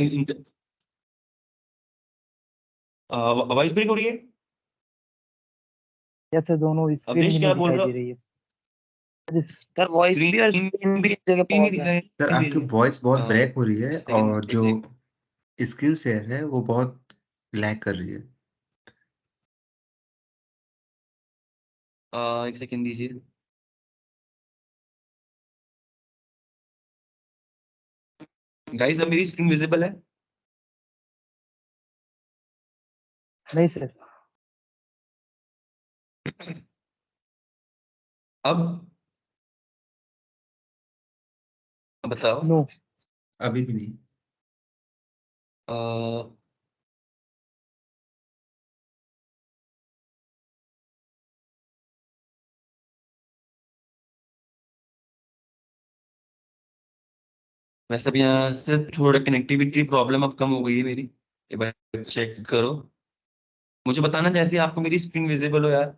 वॉइस ब्रेक हो रही है। जैसे दोनों स्क्रीन अवधेश भी क्या नहीं बोल दिखाई रहे दे हो, रही है। सर वॉइस भी और स्क्रीन स्क्रीन भी एक जगह नहीं पॉज दिख है। रहा है, सर नहीं आपकी दिख वॉइस बहुत रहा है। ब्रेक हो रही है सेकंड, और जो स्क्रीन शेयर है वो बहुत लैग कर रही है। एक सेकंड दीजिए। गाइस अब मेरी स्क्रीन विजिबल है? नहीं सर। अब बताओ। नो। अभी भी नहीं। अ, वैसे भी यहाँ से थोड़ा कनेक्टिविटी प्रॉब्लम अब कम हो गई है मेरी, एक बार चेक करो। मुझे बताना जैसे आपको मेरी स्क्रीन विजिबल हो यार।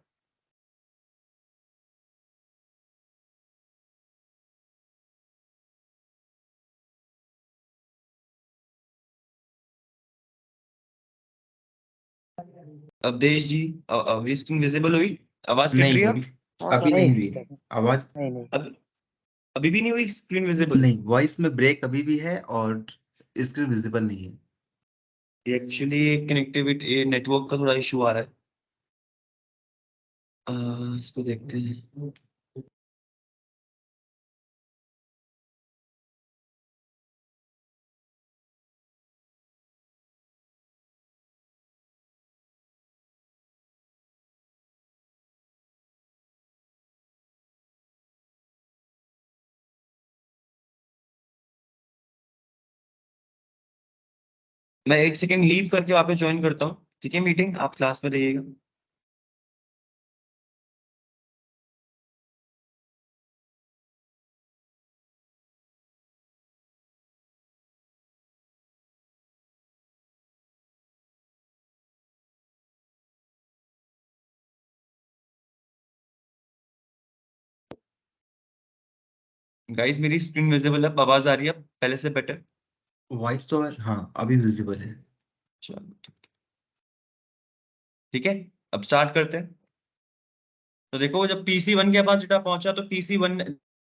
अवधेश जी, मेरी स्क्रीन विजिबल हुई? आवाज कट नहीं रही है? अभी हाँ अभी सर। नहीं नहीं हुई आवाज। नहीं। अब अभी भी नहीं हुई स्क्रीन विजिबल? नहीं, वॉइस में ब्रेक अभी भी है और स्क्रीन विजिबल नहीं है। एक्चुअली कनेक्टिविटी नेटवर्क का थोड़ा इशू आ रहा है। इसको देखते हैं। मैं एक सेकंड लीव करके वापस ज्वाइन करता हूँ, ठीक है? मीटिंग, आप क्लास में रहिएगा। गाइस मेरी स्क्रीन विजिबल है, आवाज आ रही है अब पहले से बेटर? वॉइस तो हाँ अभी विजिबल है। चलो ठीक है, अब स्टार्ट करते हैं। तो देखो जब PC1 के पास डेटा पहुंचा तो PC1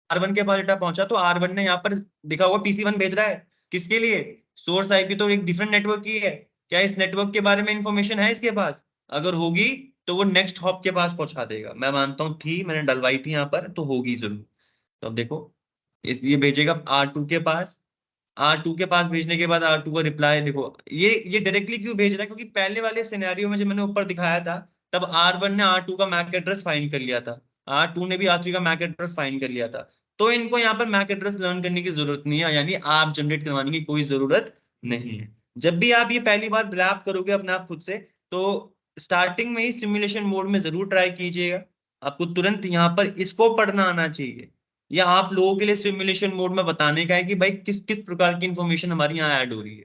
R1 के पास डेटा पहुंचा तो R1 ने यहाँ पर दिखा हुआ PC1 भेज रहा है। किसके लिए? सोर्स आईपी तो एक डिफरेंट नेटवर्क की है। क्या इस नेटवर्क के बारे में इंफॉर्मेशन है इसके पास? अगर होगी तो वो नेक्स्ट हॉप के पास पहुंचा देगा। मैं मानता हूँ थी, मैंने डलवाई थी यहाँ पर, तो होगी जरूर। तो अब देखो ये भेजेगा R2 के पास। R2 के पास भेजने के बाद R2 का रिप्लाई देखो। ये डायरेक्टली क्यों भेज रहा है? क्योंकि पहले वाले सिनेरियो में जो मैंने ऊपर दिखाया था, तब R1 ने R2 का मैक एड्रेस फाइंड कर लिया था, R2 ने भी R3 का मैक एड्रेस फाइंड कर लिया था। तो इनको यहाँ पर मैक एड्रेस लर्न करने की जरूरत नहीं है, यानी आप जनरेट करवाने की कोई जरूरत नहीं है। जब भी आप ये पहली बार लैप करोगे अपने आप खुद से, तो स्टार्टिंग में ही सिमुलेशन मोड में जरूर ट्राई कीजिएगा। आपको तुरंत यहाँ पर इसको पढ़ना आना चाहिए। या आप लोगों के लिए सिमुलेशन मोड में बताने का है कि भाई किस किस प्रकार की इंफॉर्मेशन हमारी यहाँ ऐड हो रही है।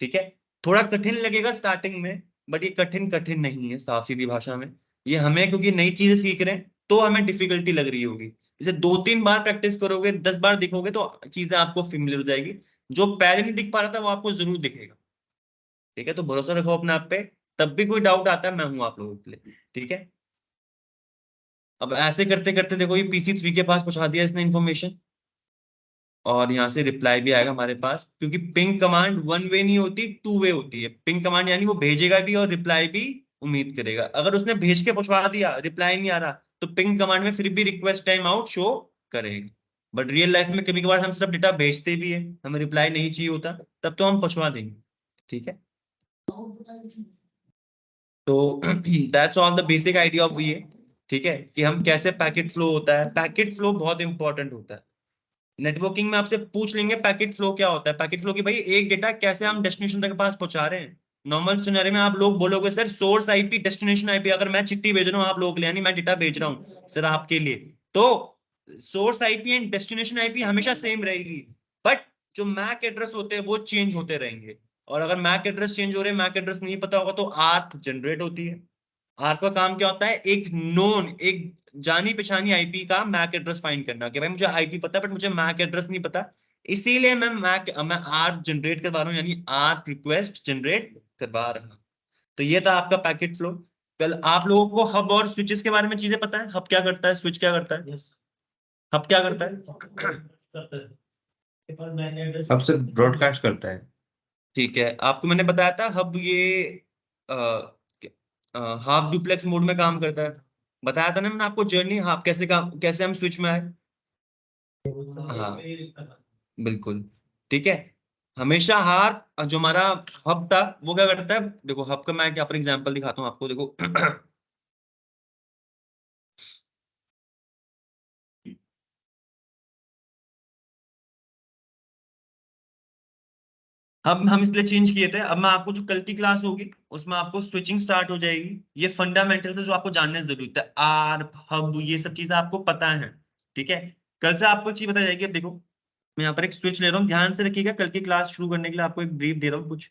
ठीक है, थोड़ा कठिन लगेगा स्टार्टिंग में, बट ये कठिन कठिन नहीं है, साफ सीधी भाषा में। ये हमें क्योंकि नई चीजें सीख रहे हैं तो हमें डिफिकल्टी लग रही होगी। इसे 2-3 बार प्रैक्टिस करोगे, 10 बार दिखोगे तो चीजें आपको फेमिलियर हो जाएगी। जो पहले नहीं दिख पा रहा था वो आपको जरूर दिखेगा। ठीक है, तो भरोसा रखो अपने आप पे। तब भी कोई डाउट आता है, मैं हूं आप लोगों के लिए। ठीक है, अब ऐसे करते करते देखो ये PC3 के पास पहुंचा दिया इसने इंफॉर्मेशन, और यहाँ से रिप्लाई भी आएगा हमारे पास। क्योंकि पिंग कमांड 1 वे नहीं होती, 2 वे होती है। पिंग कमांड यानी वो भेजेगा भी और रिप्लाई भी उम्मीद करेगा। अगर उसने भेज के पहुंचा दिया, रिप्लाई नहीं आ रहा, तो पिंग कमांड में फिर भी रिक्वेस्ट टाइम आउट शो करेगा। बट रियल लाइफ में कभी कभार हम सिर्फ डेटा भेजते भी है, हमें रिप्लाई नहीं चाहिए होता, तब तो हम पहुंचवा देंगे। ठीक है, तो that's all the basic idea of ये। ठीक है, कि हम कैसे पैकेट फ्लो होता है। पैकेट फ्लो बहुत इंपॉर्टेंट होता है। नेटवर्किंग में आपसे पूछ लेंगे पैकेट फ्लो क्या होता है। पैकेट फ्लो की भाई एक डेटा कैसे हम डेस्टिनेशन तक पास पहुंचा रहे हैं। नॉर्मल सिनेरियो में आप लोग बोलोगे sir source IP destination IP. अगर मैं चिट्ठी भेज रहा हूँ आप लोगों के लिए, यानी मैं डेटा भेज रहा हूँ सर आपके लिए, तो source IP and destination IP हमेशा सेम रहेगी। बट जो मैक एड्रेस होते हैं वो चेंज होते रहेंगे। और अगर मैक एड्रेस चेंज हो रहे हैं, मैक एड्रेस नहीं पता होगा, तो आर्क जनरेट होती है। आर्क का काम क्या होता है? एक नोन, एक जानी पहचानी आईपी का मैक एड्रेस फाइंड करना। कि भाई मुझे आईपी पता है बट मुझे मैक एड्रेस नहीं पता, इसीलिए मैं आर्क जनरेट करवा रहा हूँ, यानी आर्क रिक्वेस्ट जनरेट करवा रहा हूँ। तो ये था आपका पैकेट फ्लो। कल आप लोगों को हब और स्विचेस के बारे में चीजें पता है? हब क्या करता है, स्विच क्या करता है? यस। हब क्या करता है? करता है के पास मैक एड्रेस अब सिर्फ ब्रॉडकास्ट करता है। ठीक है, आपको मैंने बताया था हब ये हाफ डुप्लेक्स मोड में काम करता है। बताया था ना मैंने आपको जर्नी हाफ कैसे काम, कैसे हम स्विच में आए। हाँ बिल्कुल, ठीक है। हमेशा हार जो हमारा हब था वो क्या करता है, देखो हब का मैं क्या पर एग्जांपल दिखाता हूँ आपको, देखो अब हम इसलिए चेंज किए थे। अब मैं आपको जो कल की क्लास होगी उसमें आपको स्विचिंग स्टार्ट हो जाएगी। ये फंडामेंटल है जो आपको जानने की जरूरत है, आर हब ये सब चीजें आपको पता है, ठीक है। कल से आपको एक चीज बताई जाएगी। अब देखो मैं यहाँ पर एक स्विच ले रहा हूँ, ध्यान से रखिएगा, कल की क्लास शुरू करने के लिए आपको एक ब्रीफ दे रहा हूँ कुछ।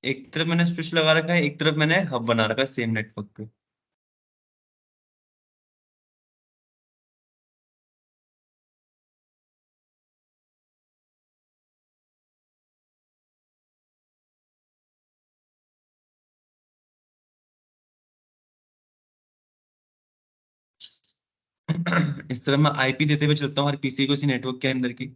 एक तरफ मैंने स्विच लगा रखा है, एक तरफ मैंने हब बना रखा है सेम नेटवर्क पे। इस तरह मैं आईपी देते हुए चलता हूँ हर पीसी को इसी नेटवर्क के अंदर की।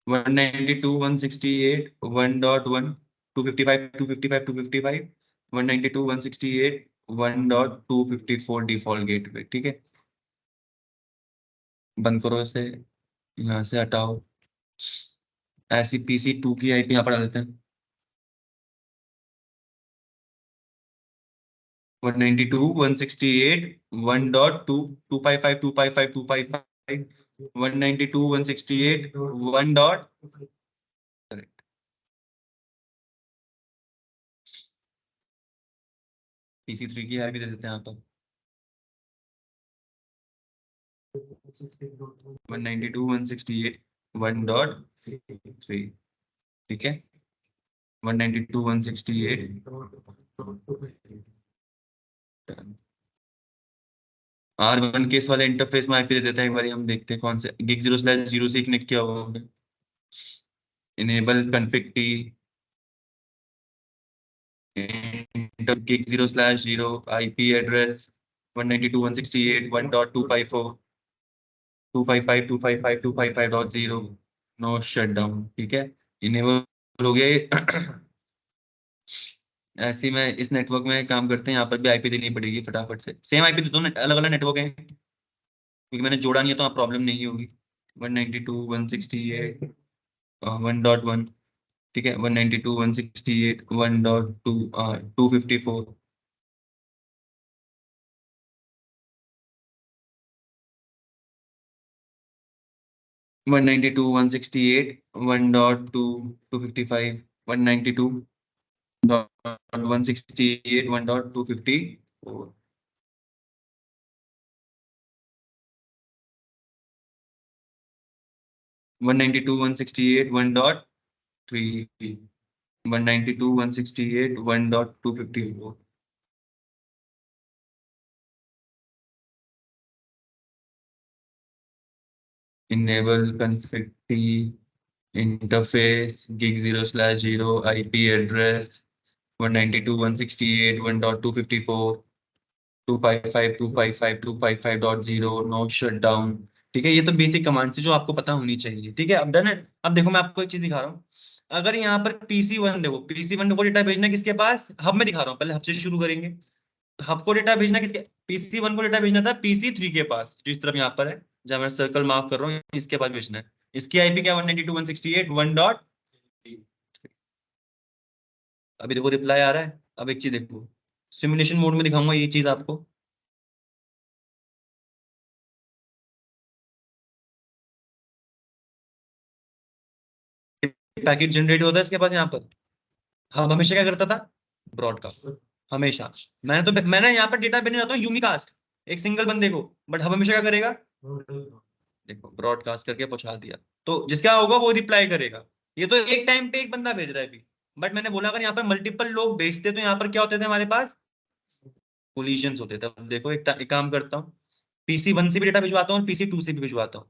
वन 192.168 1.1 255 255 255 192.168 1.254 डिफॉल्ट गेटवे, ठीक है। बंद करो इसे, यहाँ से हटाओ। ऐसी पीसी 2 की आईपी यहाँ पर डाल देते हैं। 192.168 1.2 255 255 255 192.168 1 डॉट, करेक्ट। पीसी 3 की आईपी दे देते हैं यहाँ पर 192.168 1.3, ठीक है। 192.168 R1 केस वाले इंटरफेस में आईपी दे देते हैं। एक बार हम देखते हैं कौन से गिग 0/0 से कनेक्ट किया हुआ हमने। Enable config t gig 0/0 IP address 192.168 1.254 255 255 255.0 no shutdown, ठीक है। इनेबल हो गया। ऐसे ही मैं इस नेटवर्क में काम करते हैं, यहाँ पर भी आईपी देनी पड़ेगी फटाफट से। सेम आईपी देता हूँ, अलग अलग नेटवर्क है क्योंकि मैंने जोड़ा नहीं है तो प्रॉब्लम नहीं होगी। 192.168 1.1, ठीक है। 192.168 1.2 254 192.168 1.2 255 192.168 1.254 192.168 1.3 192.168 1.254 enable config t interface gig 0/0 IP address 192.168.1.254 255.255.255.0 no shutdown. ठीक है, ये तो बेसिक कमांड्स है जो आपको पता होनी चाहिए। ठीक है, अब डन है। अब देखो मैं आपको एक चीज दिखा रहा हूँ। अगर यहाँ पर PC1 देखो, PC1 को डेटा भेजना किसके पास, हब में दिखा रहा हूँ, पहले हब से शुरू करेंगे। हब को डेटा भेजना किसके, PC1 को डेटा भेजना था PC3 के पास, जो इस तरफ यहाँ पर है, जहां मैं सर्कल मार्क कर रहा हूँ, इसके पास भेजना है। इसकी आईपी क्या 192.168.1. अभी देखो रिप्लाई आ रहा है। अब एक चीज देखो, सिमुलेशन मोड में दिखाऊंगा ये चीज आपको। पैकेट जनरेट होता है इसके पास यहाँ पर। हम हमेशा क्या करता था, ब्रॉडकास्ट। हमेशा मैंने यहाँ पर डेटा भेजने जाता हूँ यूनिकास्ट, एक सिंगल बंदे को, बट हम हमेशा क्या करेगा, देखो ब्रॉडकास्ट करके पहुंचा दिया, तो जिसका होगा वो रिप्लाई करेगा। ये तो एक टाइम पे एक बंदा भेज रहा है अभी, बट मैंने बोला अगर यहाँ पर मल्टीपल लोग भेजते तो यहाँ पर क्या होते थे हमारे पास, कोलिजन्स होते थे। अब देखो एक काम करता हूँ, PC1 से भी डेटा भिजवाता हूँ और PC2 से भी भिजवाता हूँ।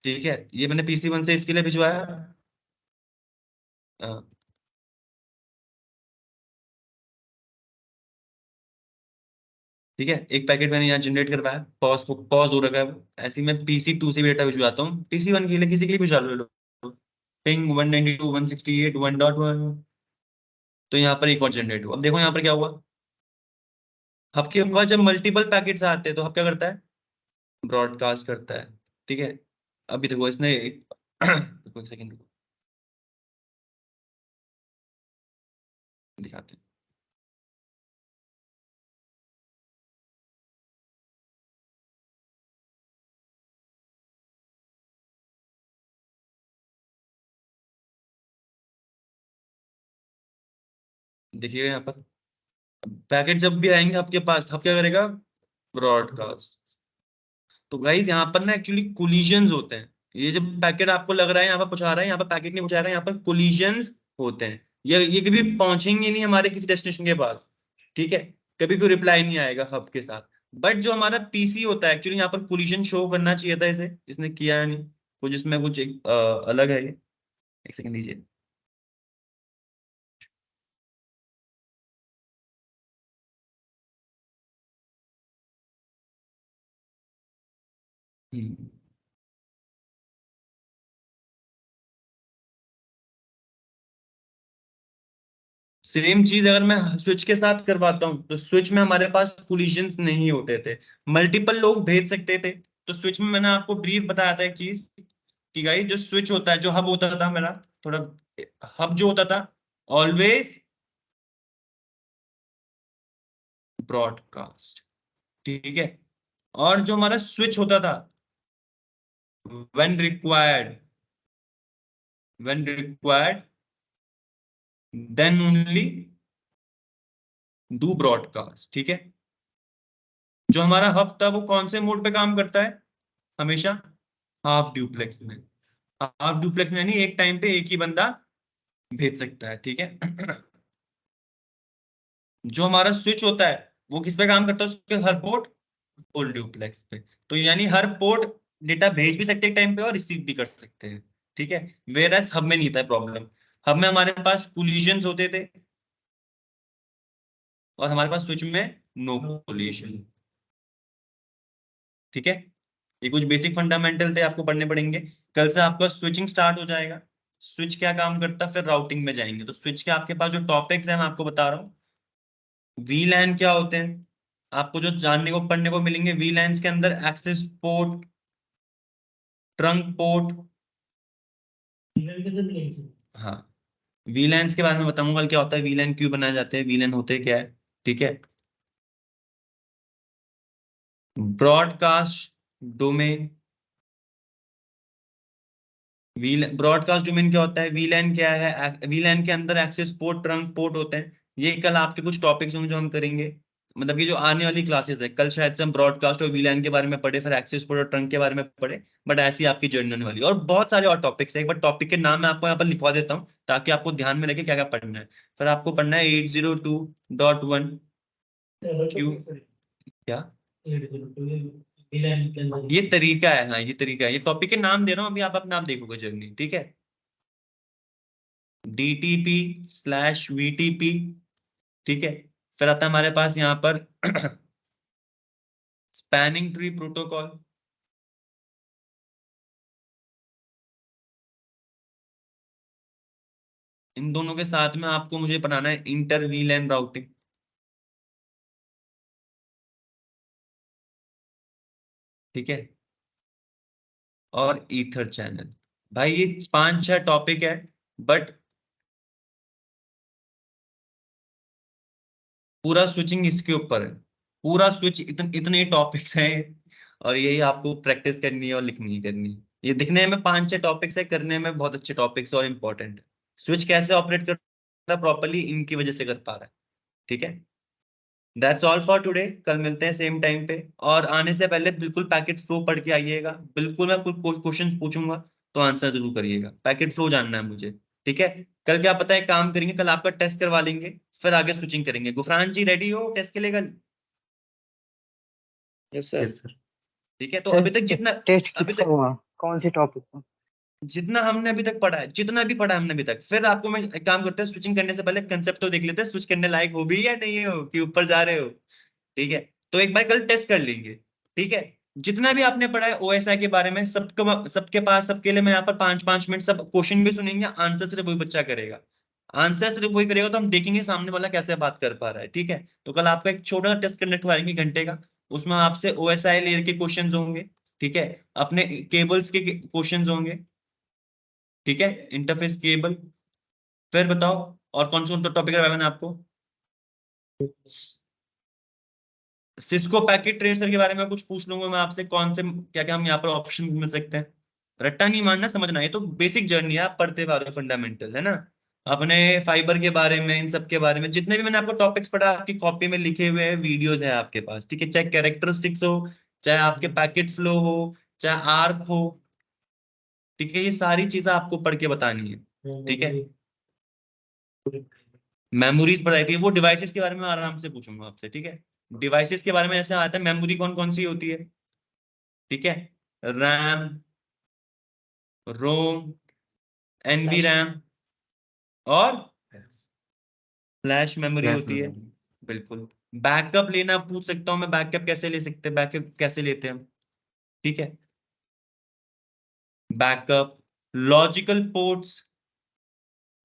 ठीक है, ये मैंने PC1 से इसके लिए भिजवाया। ठीक है, एक पैकेट मैंने यहाँ जनरेट करवाया, पॉज हो रखा है वो। ऐसे ही मैं PC2 से भी डेटा भिजवाता हूँ, PC1 के लिए किसी के लिए भिजवा लो। पिंग 192.168.1.1, तो यहाँ पर एक और जनरेट हुआ। अब देखो यहाँ पर क्या हुआ, हब के पास जब मल्टीपल पैकेट्स आते हैं तो हब क्या करता है, ब्रॉडकास्ट करता है। ठीक है, अभी देखो इसने देखो एक सेकंड दिखाते हैं। देखिएगा यहाँ पर पैकेट जब भी आएंगे आपके पास, आप क्या करेगा, ब्रॉडकास्ट। तो गाइज यहाँ पर ना एक्चुअली कोलिजन्स होते हैं। ये जब पैकेट आपको लग रहा है यहाँ पर पहुंचा रहा है, यहाँ पर पैकेट नहीं पहुंचा रहा है, यहाँ पर कोलिजन्स होते हैं। ये कभी पहुंचेंगे नहीं हमारे किसी डेस्टिनेशन के पास। ठीक है, कभी कोई रिप्लाई नहीं आएगा हब के साथ। बट जो हमारा PC होता है एक्चुअली यहाँ पर कोलिजन शो करना चाहिए था इसे, इसने किया नहीं कुछ, इसमें कुछ अलग है ये। एक सेकंड दीजिए। हम्म। सेम चीज अगर मैं स्विच के साथ करवाता हूँ तो स्विच में हमारे पास कोलिजन्स नहीं होते थे, मल्टीपल लोग भेज सकते थे। तो स्विच में मैंने आपको ब्रीफ बताया था एक चीज कि गाइस जो स्विच होता है, जो हब होता था मेरा, थोड़ा हब जो होता था ऑलवेज ब्रॉडकास्ट। ठीक है, और जो हमारा स्विच होता था, when required, when required then only do broadcast. ठीक है, जो हमारा हब था वो कौन से मोड पे काम करता है, हमेशा हाफ ड्यूप्लेक्स में। हाफ ड्यूप्लेक्स में यानी एक टाइम पे एक ही बंदा भेज सकता है। ठीक है जो हमारा स्विच होता है वो किस पे काम करता है, उसके हर पोर्ट फुल ड्यूप्लेक्स पे। तो यानी हर पोर्ट डेटा भेज भी सकते हैं टाइम पे और रिसीव भी कर सकते हैं। ठीक है, वेयर एज हब में नहीं था प्रॉब्लम। हब में हमारे पास कोलिजन्स होते थे और हमारे पास स्विच में नो कोलिजन। ठीक है, ये कुछ बेसिक फंडामेंटल थे, आपको पढ़ने पड़ेंगे। कल से आपका स्विचिंग स्टार्ट हो जाएगा। स्विच क्या काम करता है, फिर राउटिंग में जाएंगे। तो स्विच के आपके पास जो टॉपिक्स हैं मैं आपको बता रहा हूँ। वीलैन क्या होते हैं, आपको जो जानने को पढ़ने को मिलेंगे। वीलैन्स के अंदर एक्सेस पोर्ट, ट्रंक पोर्ट। हाँ, वीलैन्स के बारे में बताऊंगा कल क्या होता है, वीलैन क्यों बनाए जाते हैं, वीलैन होते क्या है। ठीक है, ब्रॉडकास्ट डोमेन, ब्रॉडकास्ट डोमेन क्या होता है, वीलैन क्या है, वीलैन के अंदर एक्सेस पोर्ट, ट्रंक पोर्ट होते हैं। ये कल आपके कुछ टॉपिक्स होंगे जो हम करेंगे, मतलब कि जो आने वाली क्लासेस है। कल शायद से हम ब्रॉडकास्ट और वीलैन के बारे में पढ़े, फिर एक्सेस पोर्ट और ट्रंक के बारे में पढ़े। बट ऐसी आपकी जर्नी होने वाली है। और बहुत सारे और टॉपिक्स है, एक बार टॉपिक के नाम मैं आपको यहाँ पर लिखवा देता हूँ ताकि आपको ध्यान में रखे क्या क्या पढ़ना है। फिर आपको पढ़ना है 802.1 क्यू, क्या VLAN के अंदर। ये तरीका है, हाँ ये तरीका है, ये टॉपिक के नाम दे रहा हूँ, अभी आप अपना आप देखोगे जर्नी, ठीक है। DTP/VTP, ठीक है। फिर आता है हमारे पास यहाँ पर स्पैनिंग ट्री प्रोटोकॉल, इन दोनों के साथ में आपको मुझे बनाना है इंटर VLAN राउटिंग, ठीक है, और ईथर चैनल। भाई ये 5-6 टॉपिक है, बट पूरा स्विचिंग इसके ऊपर है, पूरा स्विच इतने टॉपिक्स हैं, और यही आपको प्रैक्टिस करनी है और लिखनी करनी है। ये दिखने में 5-6 टॉपिक्स है, करने में बहुत अच्छे टॉपिक्स और इम्पोर्टेंट है। स्विच कैसे ऑपरेट करता है प्रॉपरली, इनकी वजह से कर पा रहा है, ठीक है। दैट्स ऑल फॉर टुडे, कल मिलते हैं सेम टाइम पे। और आने से पहले बिल्कुल पैकेट फ्लो पढ़ के आइएगा, बिल्कुल मैं कुछ क्वेश्चंस पूछूंगा तो आंसर जरूर करिएगा, पैकेट फ्लो जानना है मुझे, ठीक है। कल क्या पता है काम करेंगे, कल आपका टेस्ट करवा लेंगे, फिर आगे स्विचिंग करेंगे। गुफरान जी रेडी हो टेस्ट के लिए कल? Yes sir. Yes sir. ठीक है, तो सर अभी तक जितना टेस्ट अभी किसका तक हुआ, कौन से टॉपिक का? जितना हमने अभी तक पढ़ा है, जितना भी पढ़ा है हमने अभी तक, फिर आपको मैं एक काम करते हैं, स्विचिंग करने से पहले कंसेप्ट तो देख लेते हैं, स्विच करने लायक हो भी या नहीं हो, कि ऊपर जा रहे हो, ठीक है। तो एक बार कल टेस्ट कर लीजिए, ठीक है। जितना भी आपने पढ़ा है OSI के बारे में, सबके पास, सबके लिए मैं यहाँ पर 5-5 मिनट सब क्वेश्चन भी सुनेंगे, आंसर सिर्फ वही बच्चा करेगा, आंसर सिर्फ वही करेगा, तो हम देखेंगे सामने वाला कैसे बात कर पा रहा है, ठीक है। तो कल आपका एक छोटा सा टेस्ट करने आएंगे घंटे का, उसमें आपसे OSI लेयर के क्वेश्चन होंगे, ठीक है, अपने केबल्स के क्वेश्चन होंगे, ठीक है, इंटरफेस केबल। फिर बताओ और कौन सा टॉपिक है मैंने आपको, सिस्को पैकेट ट्रेसर के बारे में कुछ पूछ लूंगा मैं आपसे, कौन से क्या क्या हम यहाँ पर ऑप्शन मिल सकते हैं। रट्टा नहीं मारना, समझना, ये तो बेसिक जर्नी है, आप पढ़ते हुए फंडामेंटल है ना। अपने फाइबर के बारे में, इन सब के बारे में जितने भी मैंने आपको टॉपिक्स पढ़ा, आपकी कॉपी में लिखे हुए हैं, वीडियोज है आपके पास, ठीक है। चाहे कैरेक्टरिस्टिक्स हो, चाहे आपके पैकेट फ्लो हो, चाहे आर्क हो, ठीक है, ये सारी चीजें आपको पढ़ के बतानी है, ठीक है। मेमोरीज बताई थी, वो डिवाइसेस के बारे में आराम से पूछूंगा आपसे, ठीक है। डिवाइसेस के बारे में ऐसे आता है, मेमोरी कौन कौन सी होती है, ठीक है, रैम, रोम, एनवी रैम, और फ्लैश मेमोरी फ्लैश होती है, मेमोरी। बिल्कुल। बैकअप लेना पूछ सकता हूँ मैं, बैकअप कैसे ले सकते हैं, बैकअप कैसे लेते हैं हम, ठीक है। बैकअप, लॉजिकल पोर्ट्स,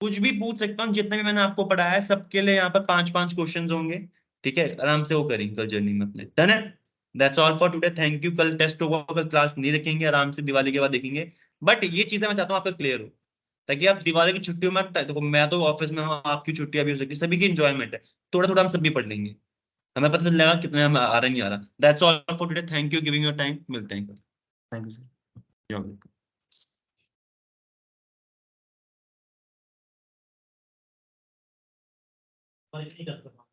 कुछ भी पूछ सकता हूँ, जितने भी मैंने आपको पढ़ाया है सबके लिए यहाँ पर 5-5 क्वेश्चंस होंगे, ठीक है। आराम से वो करेंगे कल जर्नी में अपने, डन है। That's all for today, thank you. कल टेस्ट होगा, कल क्लास नहीं रखेंगे, आराम से दिवाली के बाद देखेंगे। बट ये चीजें मैं चाहता हूँ आपका क्लियर हो, ताकि आप दिवाली की छुट्टियों में, देखो मैं तो ऑफिस में हूँ, आपकी छुट्टियां भी हो सकती है, सभी की इंजॉयमेंट है, थोड़ा थोड़ा हम सब भी पढ़ लेंगे, हमें पता चलेगा कितने हमें आ रहा नहीं आ रहा। That's all for today, thank you giving your time, मिलते हैं कल। Thank you sir. You're welcome. और नहीं करता